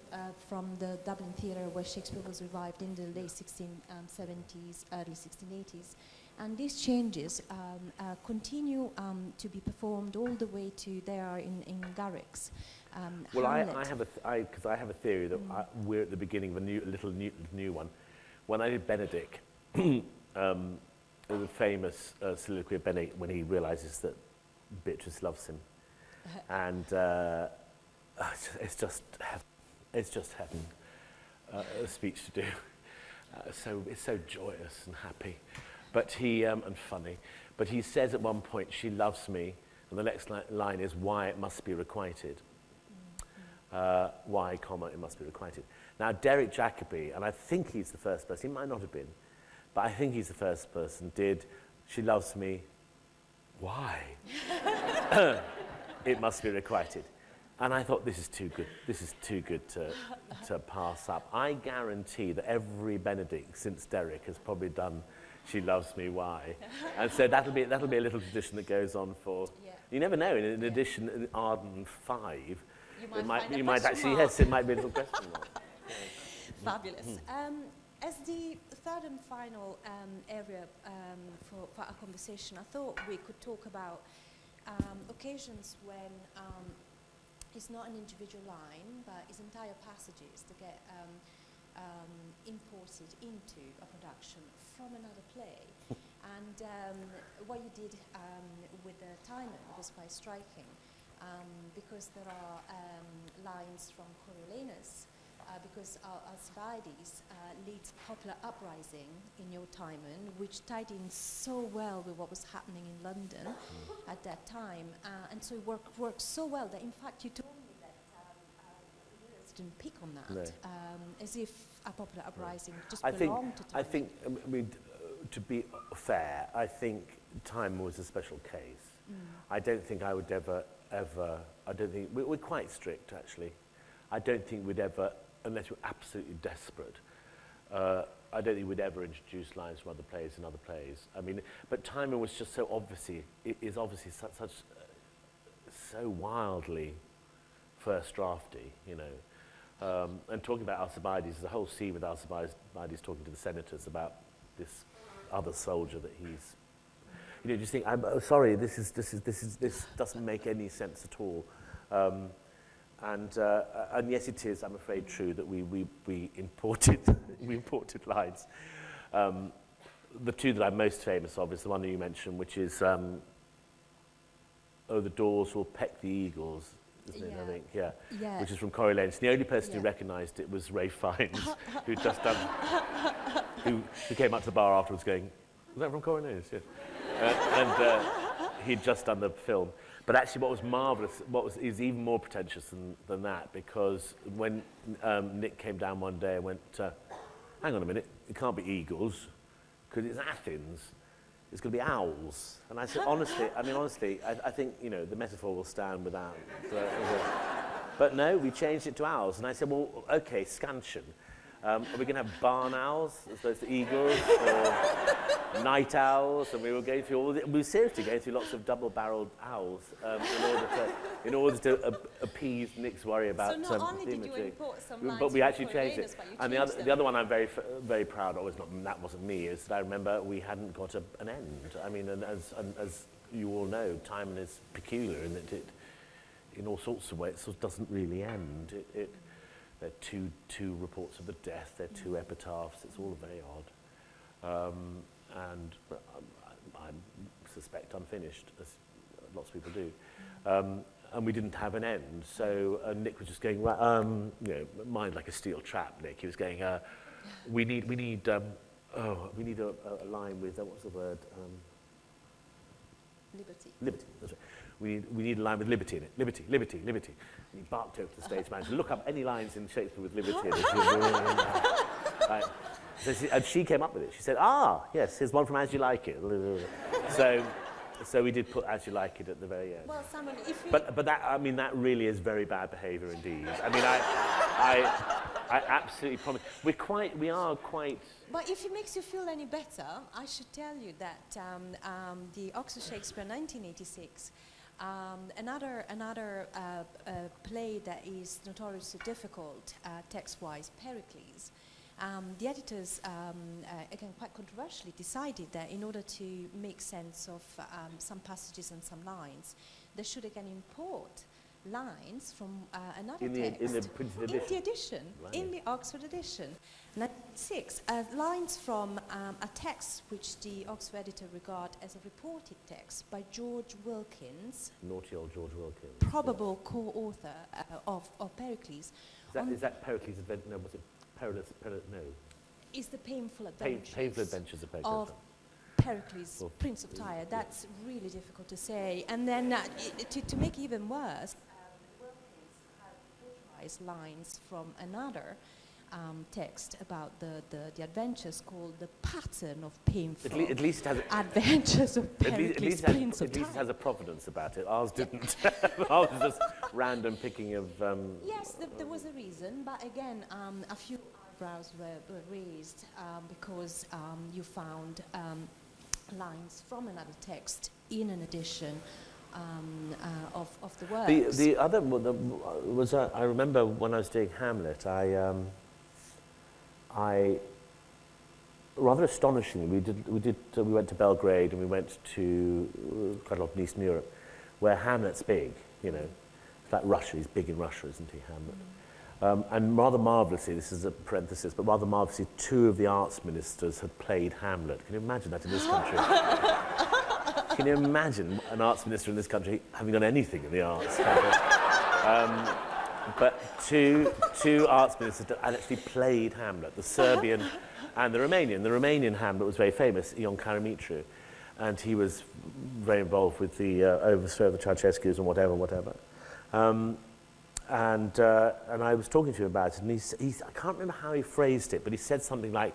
F: from the Dublin Theatre, where Shakespeare was revived in the late 1670s, early 1680s. And these changes continue to be performed all the way to there in Garrick's
B: Well, I
F: Hamlet.
B: have a theory that we're at the beginning of a little new one. When I did Benedict, the famous soliloquy of Benedict when he realizes that Beatrice loves him, and it's just heaven, a speech to do. It's so joyous and happy, but he and funny. But he says at one point, "She loves me," and the next line is, "Why it must be requited." Why, comma, it must be requited. Now, Derek Jacobi, and I think he's the first person, he might not have been, but I think he's the first person, did "She loves me, why?" It must be requited. And I thought, this is too good to pass up. I guarantee that every Benedict since Derek has probably done "She loves me, why?" And so that'll be a little tradition that goes on for, you never know, in addition, in Arden 5, you might actually, yes, it might be a little question mark.
F: Fabulous. As the third and final area for our conversation, I thought we could talk about occasions when it's not an individual line, but it's entire passages that get imported into a production from another play. And what you did with the Timon was quite striking, because there are lines from Coriolanus, because Alcibiades leads popular uprising in your Timon, which tied in so well with what was happening in London at that time, and so it worked so well that, in fact, you told me that lyrics didn't pick on that, as if a popular uprising just belonged to Timon.
B: I think, to be fair, I think Timon was a special case. I don't think I would ever, I don't think, we're quite strict, actually. I don't think we'd ever, unless we're absolutely desperate, I don't think we'd ever introduce lines from other plays in other plays. I mean, but Timon was just so obviously, it is obviously so wildly first drafty, you know. And talking about Alcibiades, there's a whole scene with Alcibiades talking to the senators about this other soldier that he's, you know, just think, I'm sorry, this doesn't make any sense at all. And yes, it is, I'm afraid, true that we imported lines. The two that I'm most famous of is the one that you mentioned, which is, "Oh, the daws will peck the eagles," isn't it, I think, yeah. Which is from Coriolanus. The only person who recognised it was Ray Fiennes, who came up to the bar afterwards going, "Was that from Coriolanus?" Yeah. And he'd just done the film. But actually what was marvellous, is even more pretentious than that, because when Nick came down one day and went, "Hang on a minute, it can't be eagles, because it's Athens, it's going to be owls." And I said, honestly, I think, you know, the metaphor will stand without. But no, we changed it to owls. And I said, well, okay, scansion. Are we going to have barn owls as opposed to eagles, or night owls? And we were going through we were seriously going through lots of double-barreled owls in order to appease Nick's worry about
F: so not only did you import some lines,
B: but we actually changed it. And
F: changed
B: the other one I'm very proud of, that wasn't me, is that I remember we hadn't got an end. I mean, and as you all know, Timon is peculiar in that it, in all sorts of ways, it sort of doesn't really end. There are two reports of the death, there are two epitaphs, it's all very odd. And I suspect unfinished, as lots of people do. And we didn't have an end, so Nick was just going, you know, mind like a steel trap, Nick. He was going, we need a line with, what's the word?
F: Liberty.
B: Liberty, that's right. We need a line with liberty in it. Liberty, liberty, liberty. And he barked over to the stage manager, look up any lines in Shakespeare with liberty in it. Right. And she came up with it. She said, yes, here's one from As You Like It. So we did put As You Like It at the very end.
F: Well, Simon, if you...
B: But that, I mean, that really is very bad behaviour indeed. I mean, I absolutely promise. We are quite.
F: But if it makes you feel any better, I should tell you that the Oxford Shakespeare 1986, another play that is notoriously difficult text-wise, Pericles. The editors, again quite controversially, decided that in order to make sense of some passages and some lines, they should again import lines from another text
B: in the printed edition.
F: in the edition,
B: Right.
F: in the Oxford edition. 1996, lines from a text which the Oxford editor regard as a reported text by George Wilkins,
B: Naughty old George Wilkins.
F: probable co-author of Pericles.
B: Is that Pericles' Adventure? No, was it Perilous? No.
F: Is the painful adventures,
B: Painful Adventures of Pericles.
F: of Pericles,
B: Well,
F: Prince of Tyre. That's really difficult to say. And then to make it even worse, Wilkins had authorized lines from another text about the adventures called The Pattern of Painful
B: At least it has.
F: Adventures of Pericles, Prince of
B: At least it
F: Tyre.
B: has a provenance about it. Ours didn't. Ours was just random picking of.
F: Yes, there was a reason, but again, a few eyebrows were raised because you found lines from another text in an edition of the works.
B: The other was I remember when I was doing Hamlet, I rather astonishingly we went to Belgrade and we went to quite a lot in Eastern Europe, where Hamlet's big. You know, it's like Russia. He's big in Russia, isn't he, Hamlet? And rather marvellously, this is a parenthesis, but rather marvellously, 2 of the arts ministers had played Hamlet. Can you imagine that in this country? Can you imagine an arts minister in this country having done anything in the arts? But two arts ministers had actually played Hamlet, the Serbian and the Romanian. The Romanian Hamlet was very famous, Ion Karamitru, and he was very involved with the overthrow of the Ceausescus and whatever. And I was talking to him about it, and I can't remember how he phrased it, but he said something like,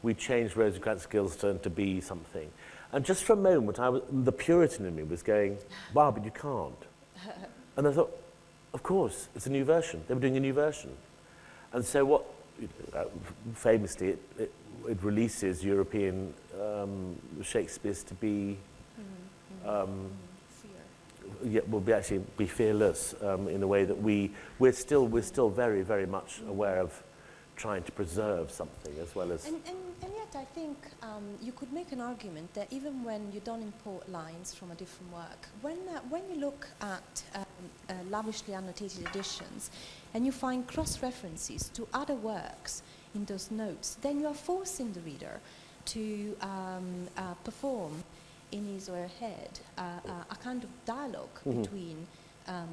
B: "We changed Rosencrantz Guildenstern to be something." And just for a moment, the Puritan in me was going, "Wow, but you can't." And I thought, of course, it's a new version. They were doing a new version. And so famously, it releases European Shakespeare's to be... will be fearless in a way that we're still very, very much aware of trying to preserve something as well as...
F: And yet I think you could make an argument that even when you don't import lines from a different work, when you look at lavishly annotated editions and you find cross-references to other works in those notes, then you are forcing the reader to perform in his or her head a kind of dialogue between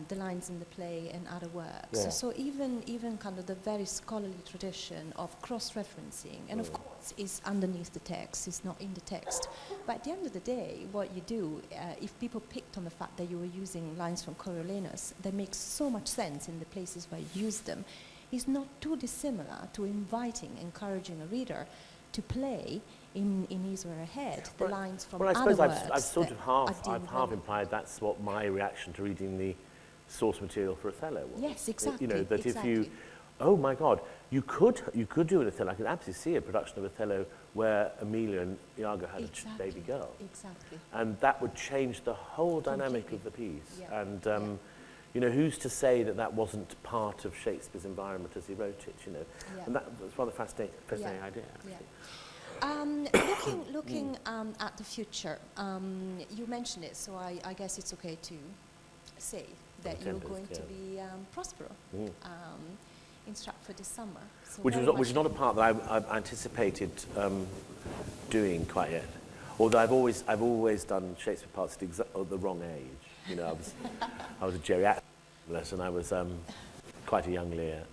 F: the lines in the play and other works.
B: Yeah.
F: So even kind of the very scholarly tradition of cross-referencing, and of course is underneath the text, is not in the text. But at the end of the day, what you do, if people picked on the fact that you were using lines from Coriolanus, that makes so much sense in the places where you use them, is not too dissimilar to encouraging a reader to play in his or her head the lines from other works.
B: Well, I suppose I've sort of half implied that's what my reaction to reading the source material for Othello was.
F: Yes, exactly.
B: You know, that
F: exactly.
B: if you, oh my God, you could do an Othello. I could absolutely see a production of Othello where Emilia and Iago had a baby girl.
F: Exactly.
B: And that would change the whole dynamic of the piece.
F: Yeah.
B: And, you know, who's to say that that wasn't part of Shakespeare's environment as he wrote it, you know?
F: Yeah.
B: And that's rather fascinating idea, actually.
F: Looking at the future, you mentioned it, so I guess it's okay to say that you're going to be Prospero in Stratford this summer. So
B: Which is not a part that I've anticipated doing quite yet. Although I've always done Shakespeare parts at the wrong age. You know, I was a geriatric and I was quite a young Lear.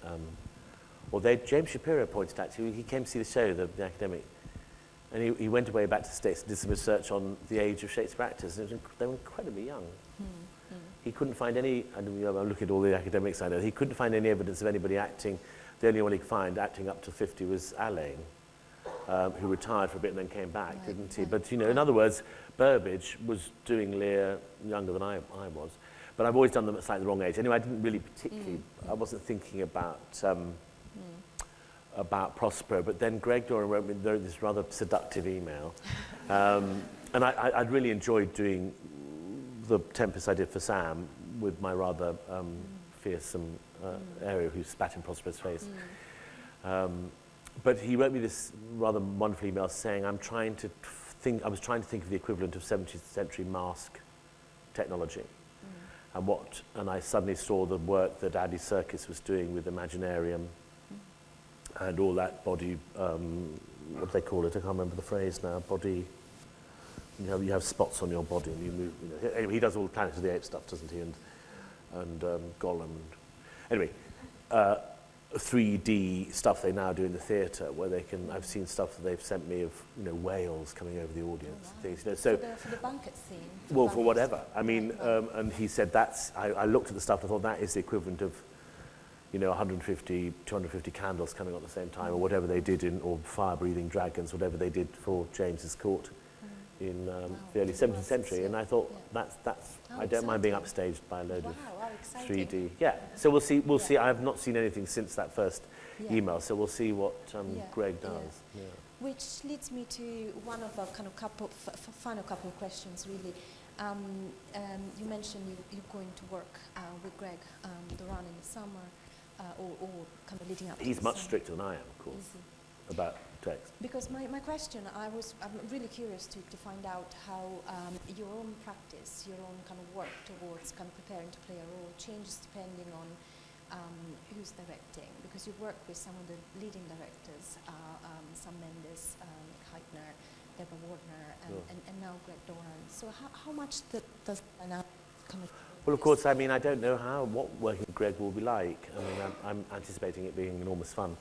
B: Although James Shapiro pointed out to, he came to see the show, the academic, and he went away back to the States and did some research on the age of Shakespeare actors. And they were incredibly young. He couldn't find any, I'm looking at all the academics I know, he couldn't find any evidence of anybody acting. The only one he could find acting up to 50 was Alain, who retired for a bit and then came back, didn't he? But, you know, in other words, Burbage was doing Lear younger than I was. but I've always done them at slightly the wrong age. Anyway, I didn't really particularly, I wasn't thinking about Prospero, but then Greg Doran wrote me this rather seductive email. And I'd really enjoyed doing the Tempest I did for Sam with my rather fearsome Ariel who spat in Prospero's face. But he wrote me this rather wonderful email saying, I was trying to think of the equivalent of 17th century mask technology. And I suddenly saw the work that Andy Serkis was doing with Imaginarium and all that body, what do they call it? I can't remember the phrase now. Body, you have spots on your body and you move. Anyway, he does all the Planet of the Apes stuff, doesn't he? And Gollum. Anyway, 3D stuff they now do in the theatre, where they can. I've seen stuff that they've sent me of whales coming over the audience.
F: Oh, wow.
B: Things, so
F: for the banquet scene.
B: well, for whatever. I mean, and he said that's. I looked at the stuff and I thought that is the equivalent of, 150, 250 candles coming on at the same time, or whatever they did or fire-breathing dragons, whatever they did for James's court in the early 17th century. And I thought that's. I don't mind being upstaged by a load of 3D. Yeah. So we'll see. We'll see. I have not seen anything since that first email. So we'll see what Greg does. Yeah.
F: Which leads me to one of our kind of final couple of questions, really. You mentioned you're going to work with Greg Doran in the summer, or kind of leading up to
B: He's
F: the
B: much
F: summer.
B: stricter than I am, of course, about text.
F: Because my question, I'm really curious to find out how your own practice, your own kind of work towards kind of preparing to play a role changes depending on who's directing. Because you work with some of the leading directors, Sam Mendes, Nick Heitner, Deborah Wardner, and now Greg Doran. So how much does that come?
B: Well, of course, I mean, I don't know what working with Greg will be like. I mean, I'm anticipating it being enormous fun.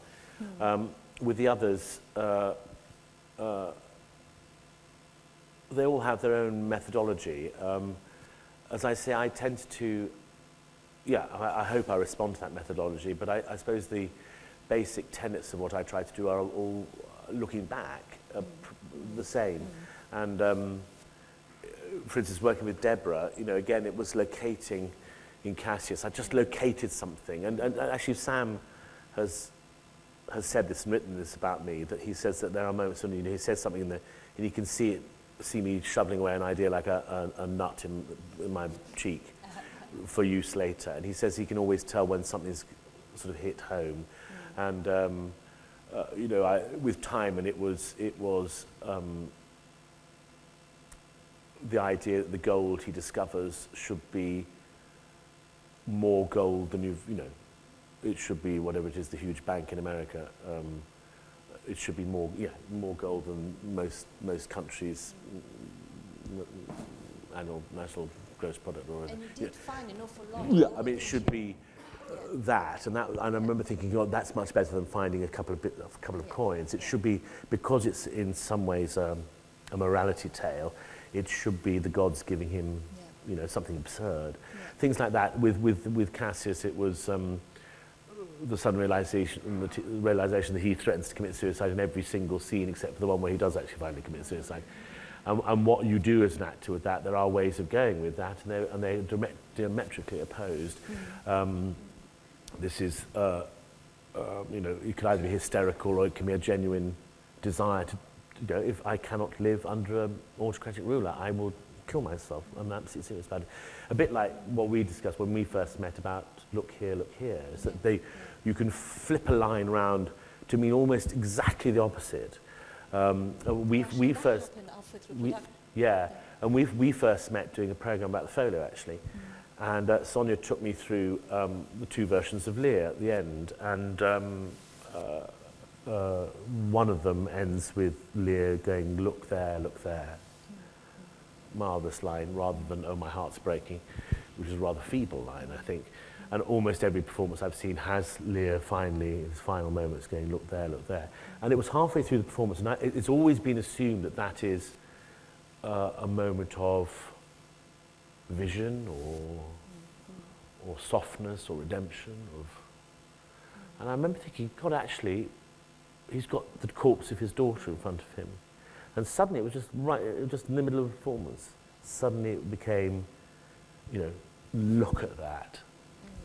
B: With the others, they all have their own methodology. As I say, I tend to, I hope I respond to that methodology, but I suppose the basic tenets of what I try to do are all, looking back, the same. And for instance, working with Deborah, again, it was locating in Cassius. I just located something. And actually, Sam has said this and written this about me, that he says that there are moments when he says something and you can see me shoveling away an idea like a nut in my cheek for use later. And he says he can always tell when something's sort of hit home. And, with time, and it was the idea that the gold he discovers should be more gold than it should be whatever it is, the huge bank in America. It should be more gold than most countries' annual national gross product or whatever.
F: And you did find an awful lot.
B: Yeah, I mean, it should be that, and I remember thinking, that's much better than finding a couple of coins. It should be, because it's in some ways a morality tale. It should be the gods giving him, something absurd. Things like that. With Cassius, it was the sudden realization that he threatens to commit suicide in every single scene except for the one where he does actually finally commit suicide. And what you do as an actor with that, there are ways of going with that, and they're diametrically opposed. This is, it could either be hysterical or it can be a genuine desire to. If I cannot live under an autocratic ruler, I will kill myself. I'm absolutely serious about it. A bit like what we discussed when we first met about look here, is that you can flip a line round to mean almost exactly the opposite. We first met doing a program about the folio actually, and Sonia took me through the two versions of Lear at the end, and. One of them ends with Lear going, look there, marvellous line, rather than, oh, my heart's breaking, which is a rather feeble line, I think. And almost every performance I've seen has Lear finally, in his final moments, going, look there. And it was halfway through the performance, and it's always been assumed that is a moment of vision or softness or redemption. And I remember thinking, God, actually, he's got the corpse of his daughter in front of him. And suddenly it was just in the middle of a performance. Suddenly it became, look at that.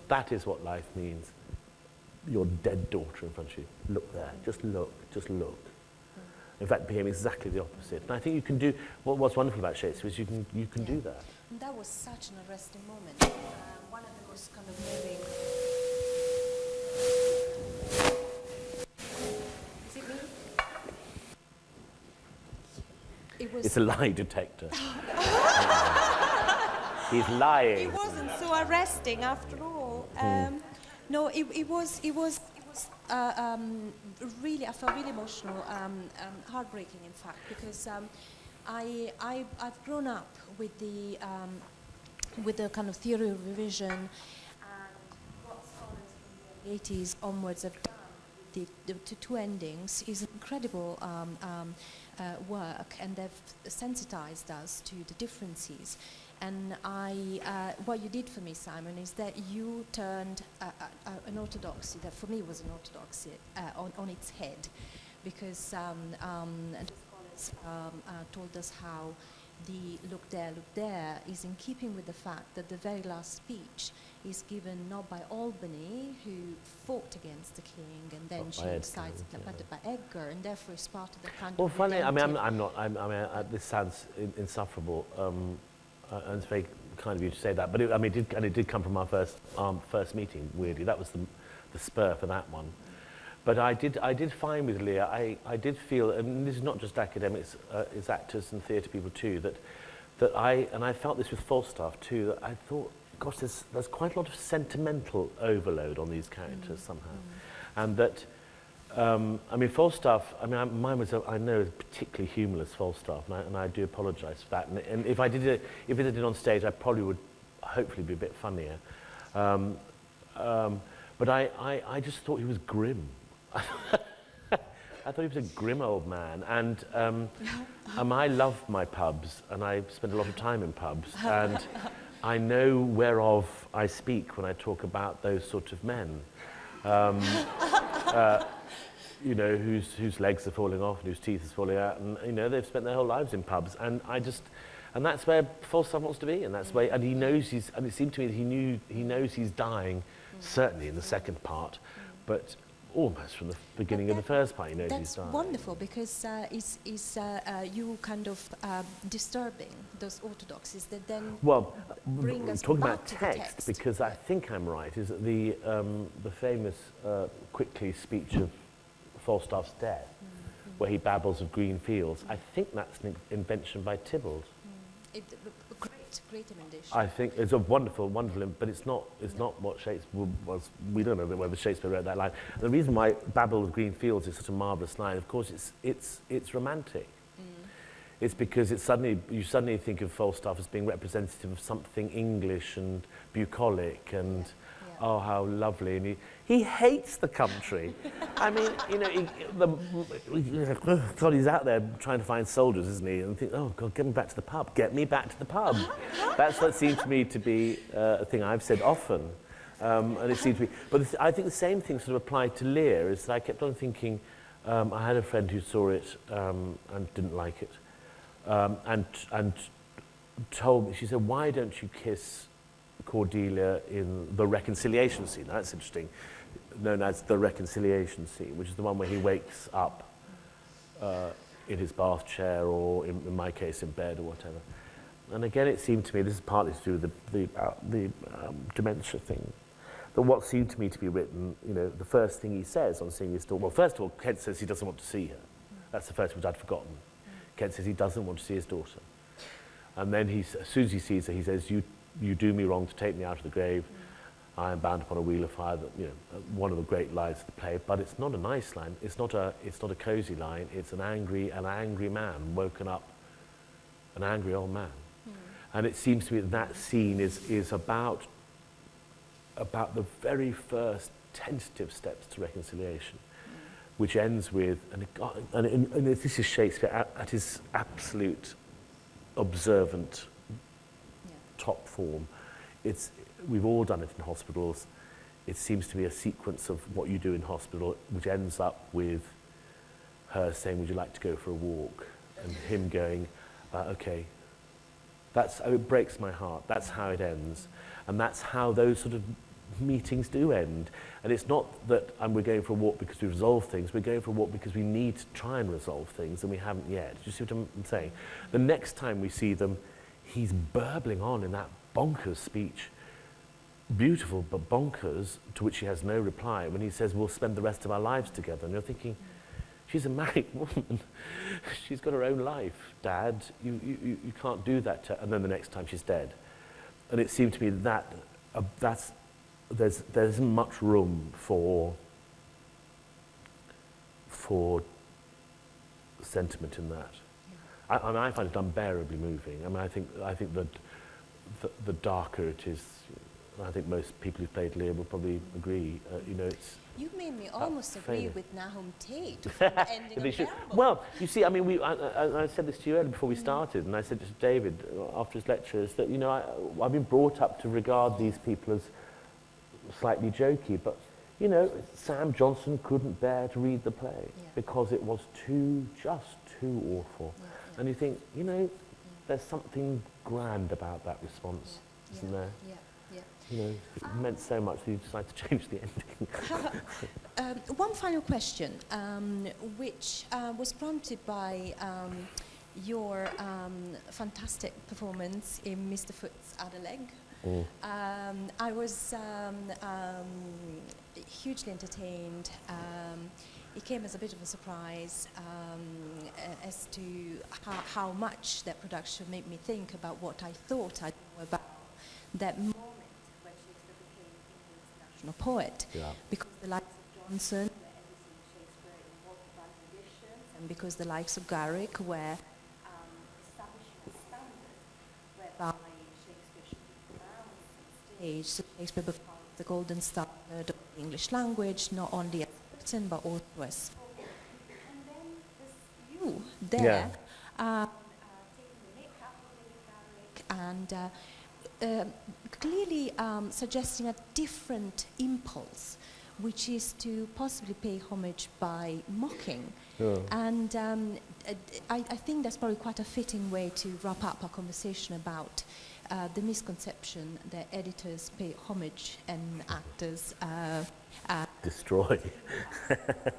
B: That is what life means. Your dead daughter in front of you. Look there. Just look. Just look. In fact, became exactly the opposite. And I think you can do, what's wonderful about Shakespeare is you can do that.
F: And that was such an arresting moment. One of the most kind of moving. Is it me? It was.
B: It's a lie detector. He's lying.
F: It wasn't so arresting after all. No, it was really, I felt really emotional, heartbreaking in fact, because I've grown up with the kind of theory of revision and what scholars from the 80s onwards have done. The two endings is incredible work, and they've sensitized us to the differences. And what you did for me, Simon, is that you turned an orthodoxy that for me was an orthodoxy on its head, because and the scholars told us how the look there is in keeping with the fact that the very last speech is given not by Albany, who fought against the king and then changed sides, but by Edgar, and therefore is part of the kind
B: Well,
F: of
B: funny, I mean,
F: redemptive.
B: this sounds insufferable, and it's very kind of you to say that, but it did come from our first meeting, weirdly. That was the spur for that one. But I did find with Lear, I did feel, and this is not just academics, it's actors and theatre people too, that I felt this with Falstaff too, that I thought, gosh, there's quite a lot of sentimental overload on these characters somehow. And that, I mean, Falstaff, mine was, I know, a particularly humorless Falstaff, and I do apologise for that. And if I did it on stage, I probably would hopefully be a bit funnier. But I just thought he was grim. I thought he was a grim old man, and I love my pubs, and I spend a lot of time in pubs, and I know whereof I speak when I talk about those sort of men, you know, whose legs are falling off and whose teeth are falling out, and you know they've spent their whole lives in pubs, and that's where Falstaff wants to be, and that's where, and he knows and it seemed to me that he knows he's dying, certainly in the second part, but almost from the beginning of the first part, he knows he's dying.
F: That's wonderful, because you kind of disturbing those orthodoxies that then bring us
B: talking
F: back
B: about
F: to the
B: text, because I think I'm right, is that the famous quickly speech of Falstaff's death, where he babbles of green fields, I think that's an invention by Tybalt.
F: Great invention.
B: I think it's a wonderful, but it's not what Shakespeare was. We don't know whether Shakespeare wrote that line. And the reason why "Babble of Green Fields" is such a marvellous line, of course, it's romantic. It's because you suddenly think of Falstaff as being representative of something English and bucolic and oh, how lovely. And he hates the country. I mean, you know, God, he's out there trying to find soldiers, isn't he? And think, oh, God, get me back to the pub. Get me back to the pub. That's what seems to me to be a thing I've said often. And it seems to be. But I think the same thing sort of applied to Lear, is that I kept on thinking, I had a friend who saw it and didn't like it. And told me, she said, why don't you kiss Cordelia in the reconciliation scene? That's interesting, known as the reconciliation scene, which is the one where he wakes up in his bath chair, or in my case in bed or whatever. And again, it seemed to me, this is partly to do with the dementia thing, that what seemed to me to be written, you know, the first thing he says on seeing his daughter, well, first of all, Kent says he doesn't want to see her. That's the first which I'd forgotten. Kent says he doesn't want to see his daughter. And then as soon as he sees her, he says, you do me wrong to take me out of the grave. I am bound upon a wheel of fire. That, you know, one of the great lines of the play. But it's not a nice line. It's not a cosy line. It's an angry man woken up, an angry old man. And it seems to me that scene is about the very first tentative steps to reconciliation, which ends with, and this is Shakespeare at his absolute observant top form. We've all done it in hospitals. It seems to be a sequence of what you do in hospital, which ends up with her saying, would you like to go for a walk? And him going, okay, it breaks my heart. That's how it ends. And that's how those sort of meetings do end. And it's not that we're going for a walk because we resolve things, we're going for a walk because we need to try and resolve things, and we haven't yet. Do you see what I'm saying? The next time we see them, he's burbling on in that bonkers speech, beautiful but bonkers, to which she has no reply, when he says, we'll spend the rest of our lives together. And you're thinking, she's a married woman. She's got her own life, Dad. You can't do that to her. And then the next time she's dead. And it seemed to me that there isn't much room for sentiment in that. I find it unbearably moving. I mean, I think that the darker it is, I think most people who've played Lear will probably agree. It's.
F: You made me almost agree with Nahum Tate for the ending
B: They
F: of
B: should.
F: Terrible.
B: Well, you see, I mean, I said this to you earlier before we started, and I said to David after his lectures that, I've been brought up to regard these people as slightly jokey, but, Sam Johnson couldn't bear to read the play because it was just too awful. Yeah. And you think, there's something grand about that response, isn't there? Yeah. It meant so much that you decided to change the ending.
F: One final question, which was prompted by your fantastic performance in Mr. Foot's Other Leg. I was hugely entertained. It came as a bit of a surprise as to how much that production made me think about what I thought I knew about that moment when Shakespeare became England's national poet.
B: Yeah.
F: Because the likes of Johnson were editing Shakespeare in multiple editions, and because the likes of Garrick were establishing a standard whereby Shakespeare should be pronounced on stage, so Shakespeare becomes the golden standard of the English language, not only as written but also as spoken. And then there's you there, taking the makeup of David Garrick and clearly suggesting a different impulse, which is to possibly pay homage by mocking.
B: Yeah.
F: And I think that's probably quite a fitting way to wrap up our conversation about the misconception that editors pay homage and actors
B: Destroy.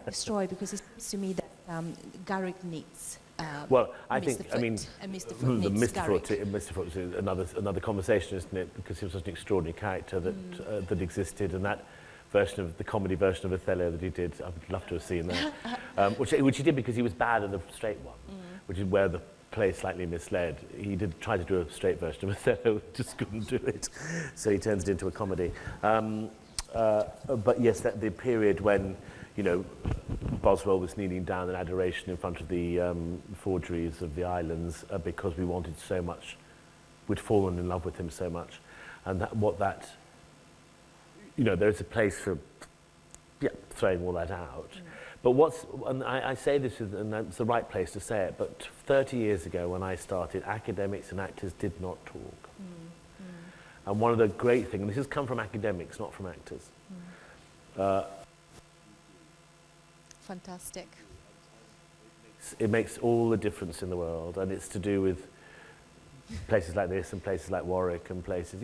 F: destroy, because it seems to me that Garrick needs
B: Well, I
F: Mr.
B: think,
F: Foot,
B: I mean,
F: and Mr. Foot needs Garrick.
B: Mr. Foot is another conversation, isn't it? Because he was such an extraordinary character that that existed, and that version of the comedy version of Othello that he did, I would love to have seen that. Which he did because he was bad at the straight one, which is where the play slightly misled. He did try to do a straight version of Othello, just couldn't do it, so he turns it into a comedy. But yes, the period when, Boswell was kneeling down in adoration in front of the forgeries of the islands because we wanted so much, we'd fallen in love with him so much, and there's a place for throwing all that out. But and I say this, and it's the right place to say it, but 30 years ago when I started, academics and actors did not talk. And one of the great things, and this has come from academics, not from actors.
F: Fantastic.
B: It makes all the difference in the world, and it's to do with places like this and places like Warwick and places,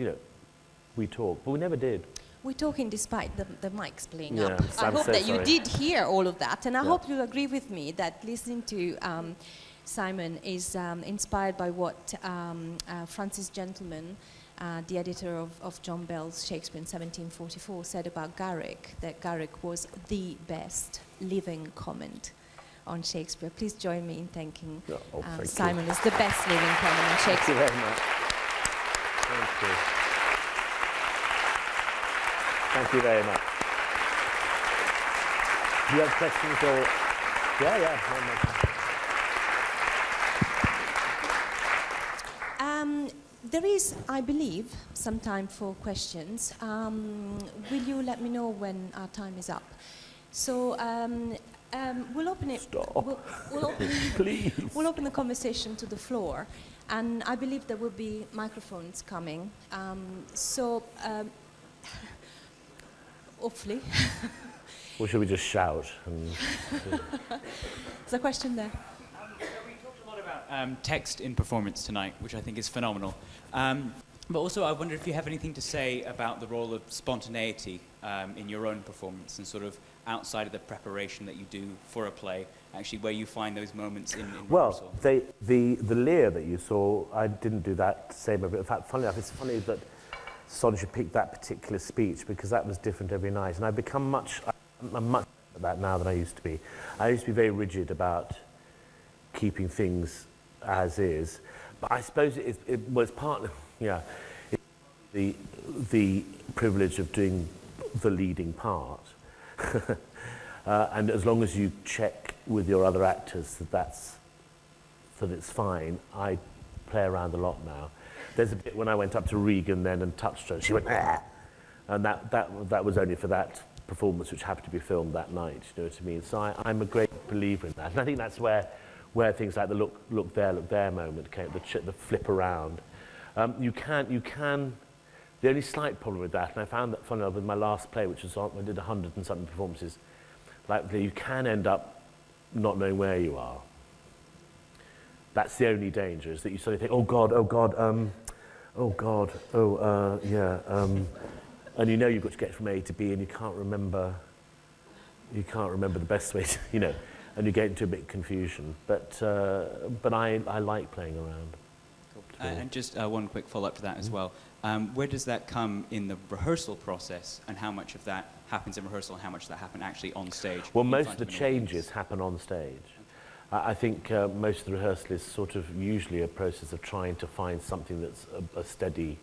B: we talk, but we never did.
F: We're talking despite the mics playing
B: Yeah,
F: up. I
B: I'm
F: hope
B: so
F: that you
B: sorry.
F: did hear all of that, and I
B: Yeah.
F: hope you'll agree with me that listening to Simon is inspired by what Francis Gentleman, the editor of John Bell's Shakespeare in 1744, said about Garrick, that Garrick was the best living comment on Shakespeare. Please join me in thanking
B: Thank you.
F: Simon as the best living comment on
B: Thank you
F: Shakespeare.
B: very much. Thank you. Thank you very much. Do you have questions or? Yeah.
F: There is, I believe, some time for questions. Will you let me know when our time is up? So we'll open it.
B: Stop.
F: We'll open,
B: Please.
F: we'll open the conversation to the floor, and I believe there will be microphones coming. Hopefully.
B: Or should we just shout?
F: There's a question there.
G: So we talked a lot about text in performance tonight, which I think is phenomenal. But also, I wonder if you have anything to say about the role of spontaneity in your own performance and sort of outside of the preparation that you do for a play, actually where you find those moments in rehearsal.
B: Well, the Lear that you saw, I didn't do that same. In fact, funny enough, it's funny that Sonia picked that particular speech because that was different every night. And I've become I'm much better at that now than I used to be. I used to be very rigid about keeping things as is. But I suppose it was partly, the privilege of doing the leading part. And as long as you check with your other actors that it's fine, I play around a lot now. There's a bit when I went up to Regan then and touched her, she went, ah! And that was only for that performance, which happened to be filmed that night, you know what I mean? So I'm a great believer in that. And I think that's where things like the look there moment came, the flip around. You can, the only slight problem with that, and I found that funny enough with my last play, which was I did 100 and something performances, like you can end up not knowing where you are. That's the only danger, is that you suddenly think, oh God, and you know you've got to get from A to B, and you can't remember the best way to, and you get into a bit of confusion. But I like playing around.
G: Cool. And just one quick follow-up to that as well. Where does that come in the rehearsal process, and how much of that happens in rehearsal and how much of that happen actually on stage?
B: Well, most of the changes happen on stage. I think most of the rehearsal is sort of usually a process of trying to find something that's a steady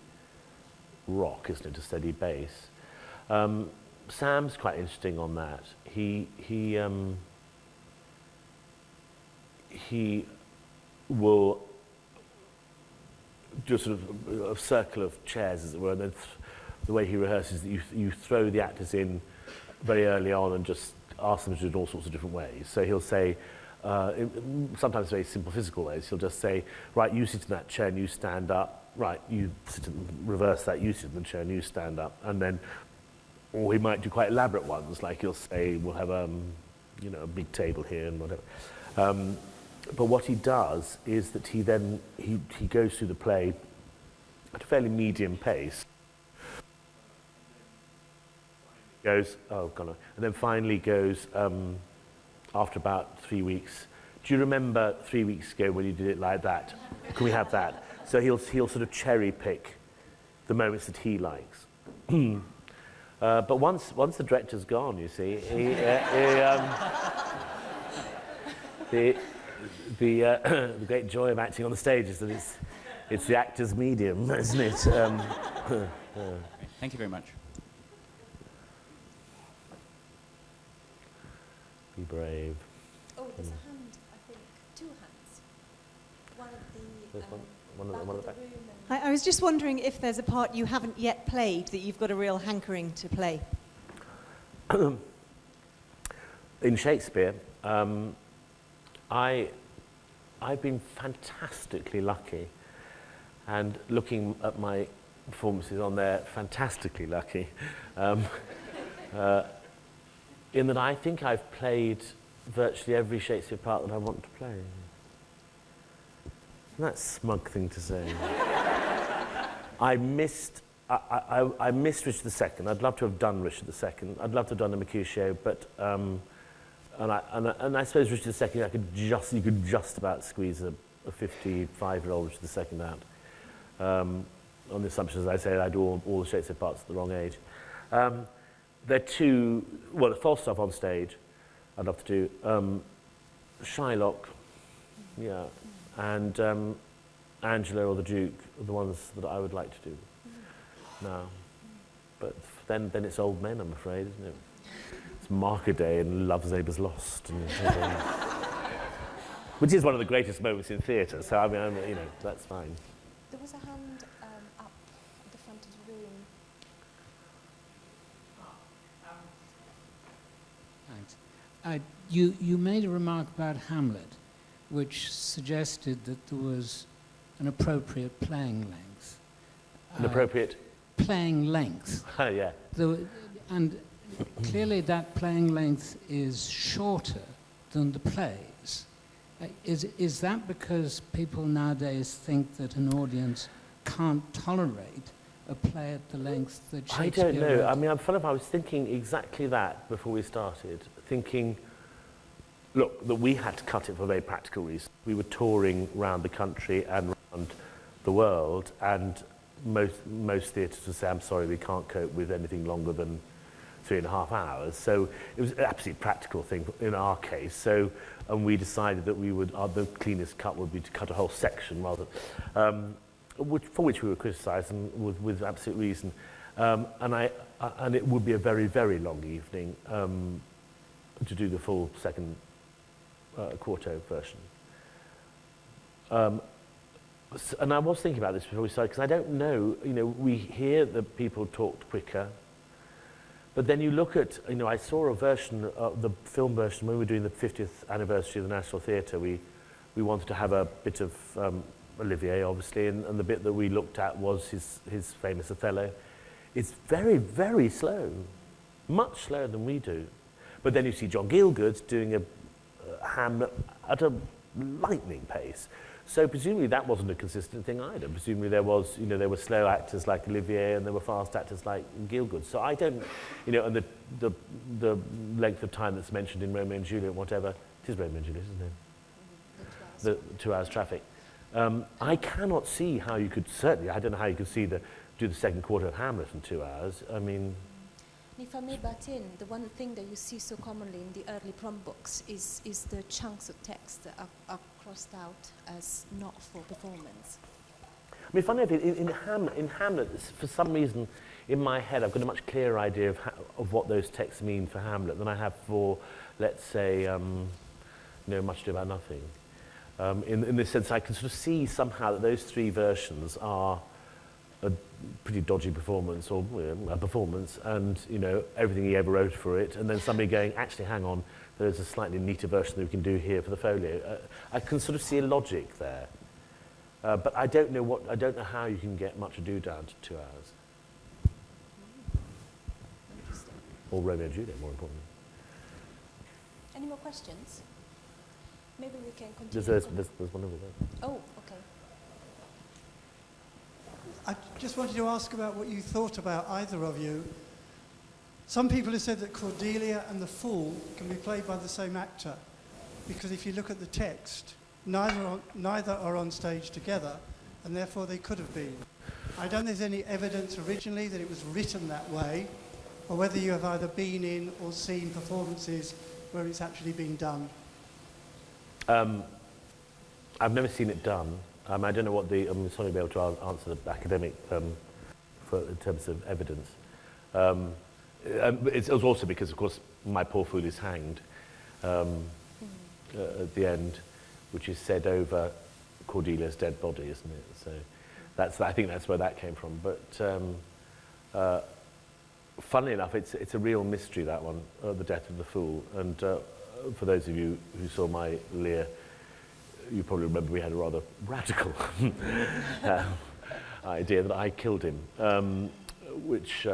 B: rock, isn't it, a steady bass. Sam's quite interesting on that. He will do a sort of a circle of chairs, as it were, and then the way he rehearses, you throw the actors in very early on and just ask them to do it in all sorts of different ways. So he'll say, sometimes very simple physical ways, he'll just say, right, you sit in that chair and you stand up, right, you sit in, reverse that, you sit in the chair and you stand up, and then, or he might do quite elaborate ones, like he'll say, we'll have a big table here and whatever. But what he does is that he goes through the play at a fairly medium pace, goes, and then finally goes, after about 3 weeks, do you remember 3 weeks ago when you did it like that? Can we have that? So he'll sort of cherry pick the moments that he likes. But once the director's gone, you see, the great joy of acting on the stage is that it's the actor's medium, isn't it?
G: Thank you very much.
B: Be brave.
F: Oh, there's a hand, I think. Two hands. One at the
B: This one at the back.
F: room.
H: I was just wondering if there's a part you haven't yet played that you've got a real hankering to play.
B: In Shakespeare, I've been fantastically lucky, and looking at my performances on there, fantastically lucky, in that I think I've played virtually every Shakespeare part that I want to play. That's a smug thing to say. I missed Richard II. I'd love to have done Richard II. I'd love to have done the Mercutio, but and I suppose Richard II, you could just about squeeze a 55-year-old Richard II out. On the assumption, as I say, I do all the Shakespeare parts at the wrong age. They're two, well, Falstaff on stage, I'd love to do. Shylock, yeah, and Angela or the Duke are the ones that I would like to do now. But then it's old men, I'm afraid, isn't it? It's Markaday and Love's Neighbour's Lost, which is one of the greatest moments in theatre. So I mean, that's fine.
F: There was a hand up at the front of the room.
I: Thanks. You made a remark about Hamlet, which suggested that there was an appropriate playing length.
B: An appropriate?
I: Playing length.
B: Yeah.
I: And clearly that playing length is shorter than the plays. Is that because people nowadays think that an audience can't tolerate a play at the length that Shakespeare
B: I don't know.
I: wrote?
B: I mean, I was thinking exactly that before we started, thinking, look, that we had to cut it for very practical reasons. We were touring around the country and around the world, and most theatres would say, I'm sorry, we can't cope with anything longer than 3.5 hours. So it was an absolutely practical thing in our case. So, and we decided that we would, the cleanest cut would be to cut a whole section rather, for which we were criticised, and with absolute reason. And it would be a very, very long evening to do the full second quarto version. And I was thinking about this before we started, because I don't know, we hear that people talked quicker, but then you look at, I saw a version, the film version, when we were doing the 50th anniversary of the National Theatre, we wanted to have a bit of Olivier, obviously, and the bit that we looked at was his famous Othello. It's very, very slow, much slower than we do. But then you see John Gielgud doing a Hamlet at a lightning pace. So presumably that wasn't a consistent thing either. Presumably there was, there were slow actors like Olivier and there were fast actors like Gielgud. So I don't, and the length of time that's mentioned in Romeo and Juliet, whatever, it is Romeo and Juliet, isn't it? The 2 hours traffic. I cannot see how you could, certainly, I don't know how you could do the second quarter of Hamlet in 2 hours. I mean...
F: If I may butt in, the one thing that you see so commonly in the early prom books is the chunks of text that are crossed out as not for performance.
B: I mean, funny enough, in Hamlet, for some reason, in my head, I've got a much clearer idea of what those texts mean for Hamlet than I have for, let's say, Much Ado About Nothing. In this sense, I can sort of see somehow that those 3 versions are a pretty dodgy performance, or a performance, and everything he ever wrote for it, and then somebody going, actually, hang on, there's a slightly neater version that we can do here for the folio. I can sort of see a logic there, but I don't know how you can get Much Ado down to 2 hours. Or Romeo and Juliet, more importantly.
F: Any more questions? Maybe we can continue.
B: There's one over there.
F: Oh, okay.
J: I just wanted to ask about what you thought about, either of you. Some people have said that Cordelia and the Fool can be played by the same actor, because if you look at the text, neither are on stage together, and therefore they could have been. I don't think there's any evidence originally that it was written that way, or whether you have either been in or seen performances where it's actually been done.
B: I've never seen it done. I don't know what I'm sorry to be able to answer the academic in terms of evidence. It was also because, of course, My Poor Fool is hanged at the end, which is said over Cordelia's dead body, isn't it? So I think that's where that came from. But funnily enough, it's a real mystery, that one, The Death of the Fool. And for those of you who saw my Lear, you probably remember we had a rather radical idea that I killed him, which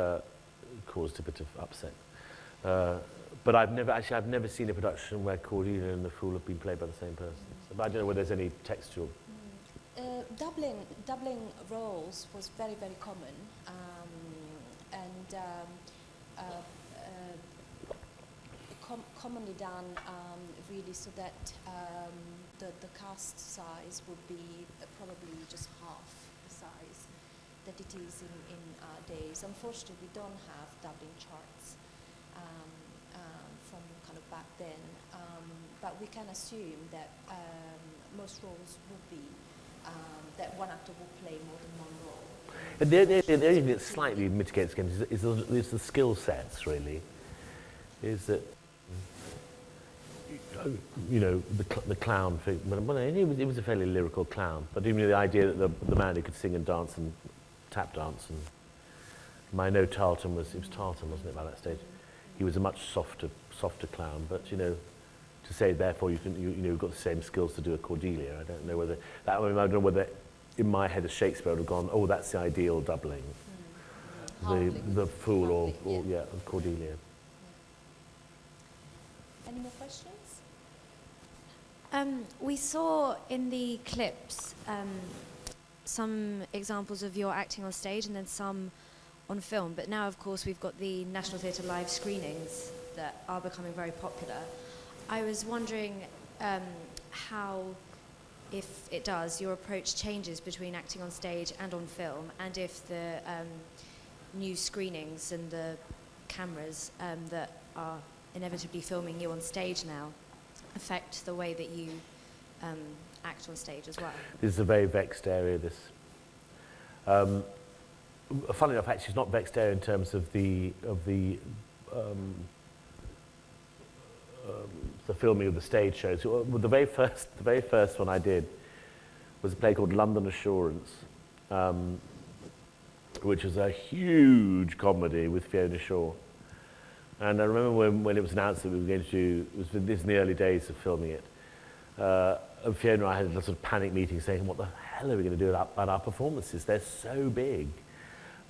B: caused a bit of upset. But I've never seen a production where Cordelia and the Fool have been played by the same person. But I don't know whether there's any textual.
F: Doubling roles was very, very common, and commonly done really so that the cast size would be probably just half the size that it is in our days. Unfortunately, we don't have doubling charts from kind of back then, but we can assume that most roles would be that one actor will play more than one role.
B: And the only thing that slightly mitigates against is the skill sets, really. Is that, the clown figure, well, he was a fairly lyrical clown, but even the idea that the man who could sing and dance and tap dance, and I know Tarleton was Tarleton, wasn't it, by that stage? He was a much softer clown, but, to say therefore you've got the same skills to do a Cordelia, I don't know whether, I don't know whether in my head as Shakespeare would have gone, oh, that's the ideal doubling. The Fool or Cordelia.
F: Any more questions?
K: We saw in the clips some examples of your acting on stage and then some on film, but now of course we've got the National Theatre live screenings that are becoming very popular. I was wondering how, if it does, your approach changes between acting on stage and on film, and if the new screenings and the cameras that are inevitably filming you on stage now affect the way that you act on stage as well.
B: This is a very vexed area, this. Funnily enough, actually, it's not vexed area in terms of the filming of the stage shows. The very first one I did was a play called London Assurance, which was a huge comedy with Fiona Shaw. And I remember when it was announced that we were going to do, this in the early days of filming it, and Fiona and I had a sort of panic meeting saying, what the hell are we going to do about our performances? They're so big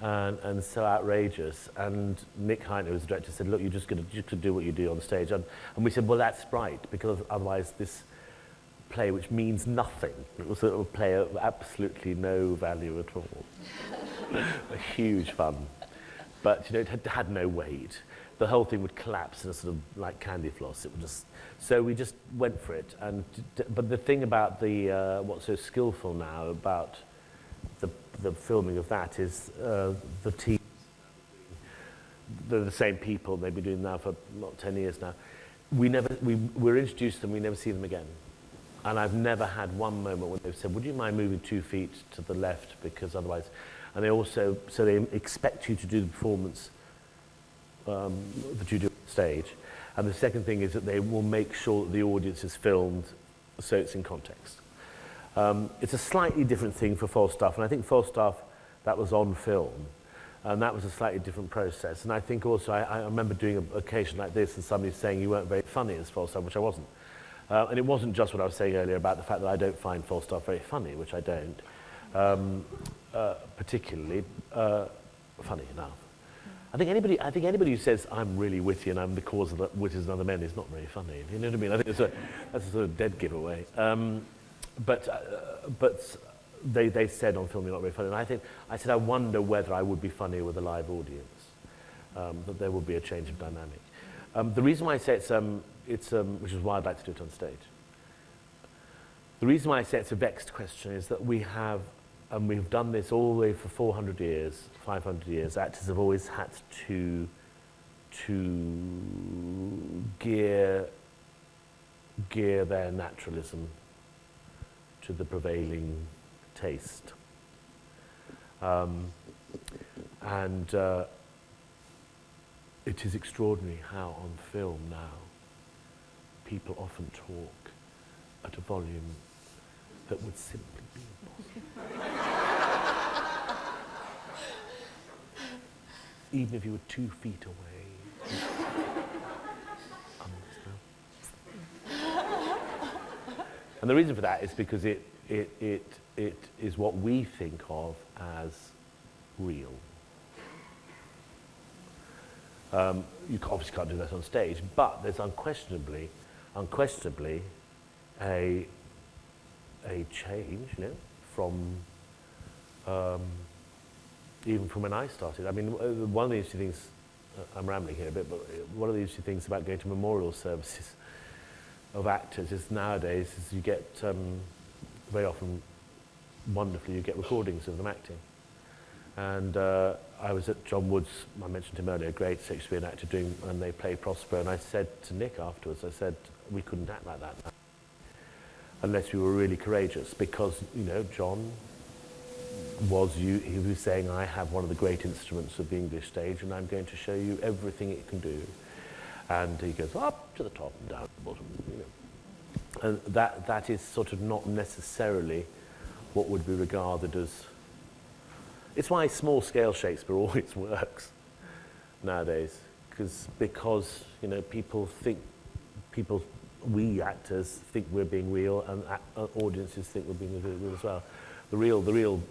B: and so outrageous. And Nick Heitner, who was the director, said, look, you're just going to do what you do on stage. And we said, well, that's right, because otherwise this play, which means nothing, it was a play of absolutely no value at all. A huge fun. But, you know, it had no weight. The whole thing would collapse in a sort of like candy floss. It would just, so we just went for it. And but the thing about the what's so skillful now about the filming of that is the team. They're the same people. They've been doing that for not 10 years now. We're introduced to them. We never see them again. And I've never had one moment when they've said, "Would you mind moving 2 feet to the left because otherwise?" And they also they expect you to do the performance that you do on stage. And the second thing is that they will make sure that the audience is filmed so it's in context. It's a slightly different thing for Falstaff, and I think Falstaff, that was on film, and that was a slightly different process. And I think also, I remember doing an occasion like this and somebody saying you weren't very funny as Falstaff, which I wasn't. And it wasn't just what I was saying earlier about the fact that I don't find Falstaff very funny, which I don't, particularly funny enough. I think anybody who says I'm really witty and I'm the cause of the witties of other men is not very funny. You know what I mean? I think that's a sort of dead giveaway. But they said on film you're not very funny, and I said I wonder whether I would be funnier with a live audience. That there would be a change of dynamic. The reason why I say it's which is why I'd like to do it on stage. The reason why I say it's a vexed question is that we have. And we've done this all the way for 400 years, 500 years. Actors have always had to gear their naturalism to the prevailing taste. And it is extraordinary how on film now people often talk at a volume that would simply be impossible. Even if you were 2 feet away. And the reason for that is because it is what we think of as real. You obviously can't do that on stage, but there's unquestionably a change, you know, from even from when I started. I mean, one of the interesting things, I'm rambling here a bit, but one of the interesting things about going to memorial services of actors is nowadays is you get, very often, wonderfully, you get recordings of them acting. And I was at John Wood's, I mentioned him earlier, a great Shakespearean actor and they played Prospero, and I said to Nick afterwards, I said, we couldn't act like that now, unless we were really courageous, because, you know, John he was saying, I have one of the great instruments of the English stage and I'm going to show you everything it can do. And he goes up to the top and down to the bottom, you know. And that is sort of not necessarily what would be regarded as... It's why small-scale Shakespeare always works nowadays, because you know, we actors think we're being real, and audiences think we're being real as well. The real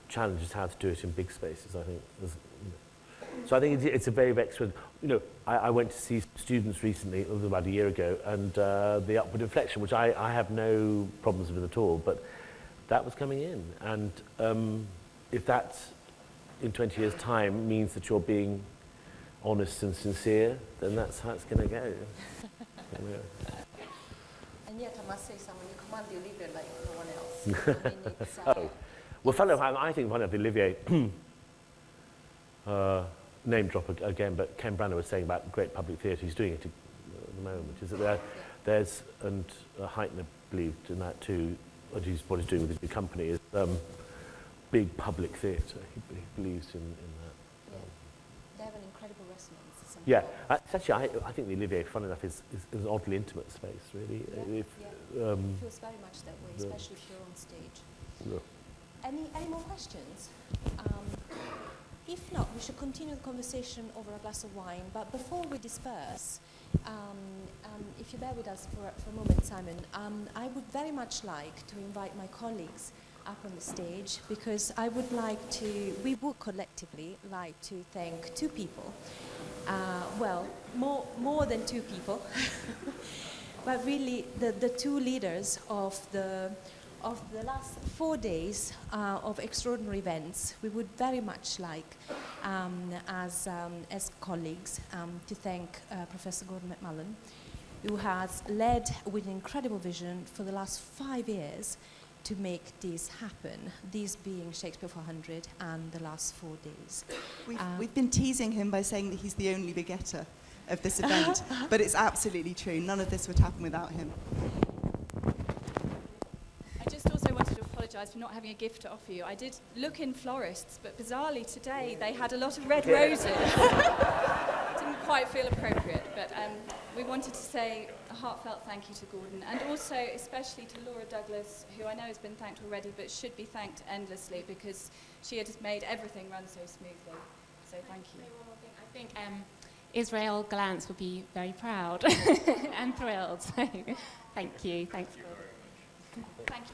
B: challenge is how to do it in big spaces, I think. So I think it's a very excellent. You know, I went to see students recently, it was about a year ago, and the upward inflection, which I have no problems with at all, but that was coming in. And if that, in 20 years' time, means that you're being honest and sincere, then that's how it's going to go.
A: And yet, I must say, Simon, you command the Olivier like no one else. I mean, it's,
B: Oh. Well, I think one of Olivier, name drop again, but Ken Branagh was saying about great public theatre, he's doing it at the moment, is that there's, and Heitner believed in that too, what he's doing with his new company is big public theatre. He believes in that.
A: Yeah. They have an incredible resonance.
B: Yeah, it's actually, I think the Olivier, fun enough, is an oddly intimate space, really.
A: Yeah, it feels very much that way, especially if you're on stage.
B: Yeah.
A: Any more questions? If not, we should continue the conversation over a glass of wine. But before we disperse, if you bear with us for a moment, Simon, I would very much like to invite my colleagues up on the stage, because we would collectively like to thank two people. More than two people, but really the two leaders of the last 4 days of extraordinary events. We would very much like, as colleagues, to thank Professor Gordon McMullen, who has led with incredible vision for the last 5 years to make this happen, these being Shakespeare 400 and the last 4 days.
L: We've been teasing him by saying that he's the only begetter of this event, but it's absolutely true. None of this would happen without him.
M: I just also wanted to apologise for not having a gift to offer you. I did look in florists, but bizarrely today they had a lot of red roses. Didn't quite feel appropriate, but we wanted to say a heartfelt thank you to Gordon, and also especially to Laura Douglas, who I know has been thanked already, but should be thanked endlessly, because she had just made everything run so smoothly. So thank you.
N: I think Israel Glantz would be very proud and thrilled. So thank you. Thanks, Gordon.
M: Thank you.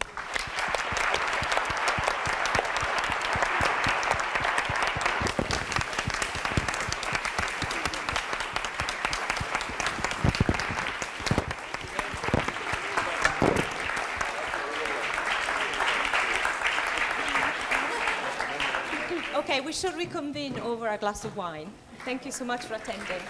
A: Okay, we should reconvene over a glass of wine. Thank you so much for attending.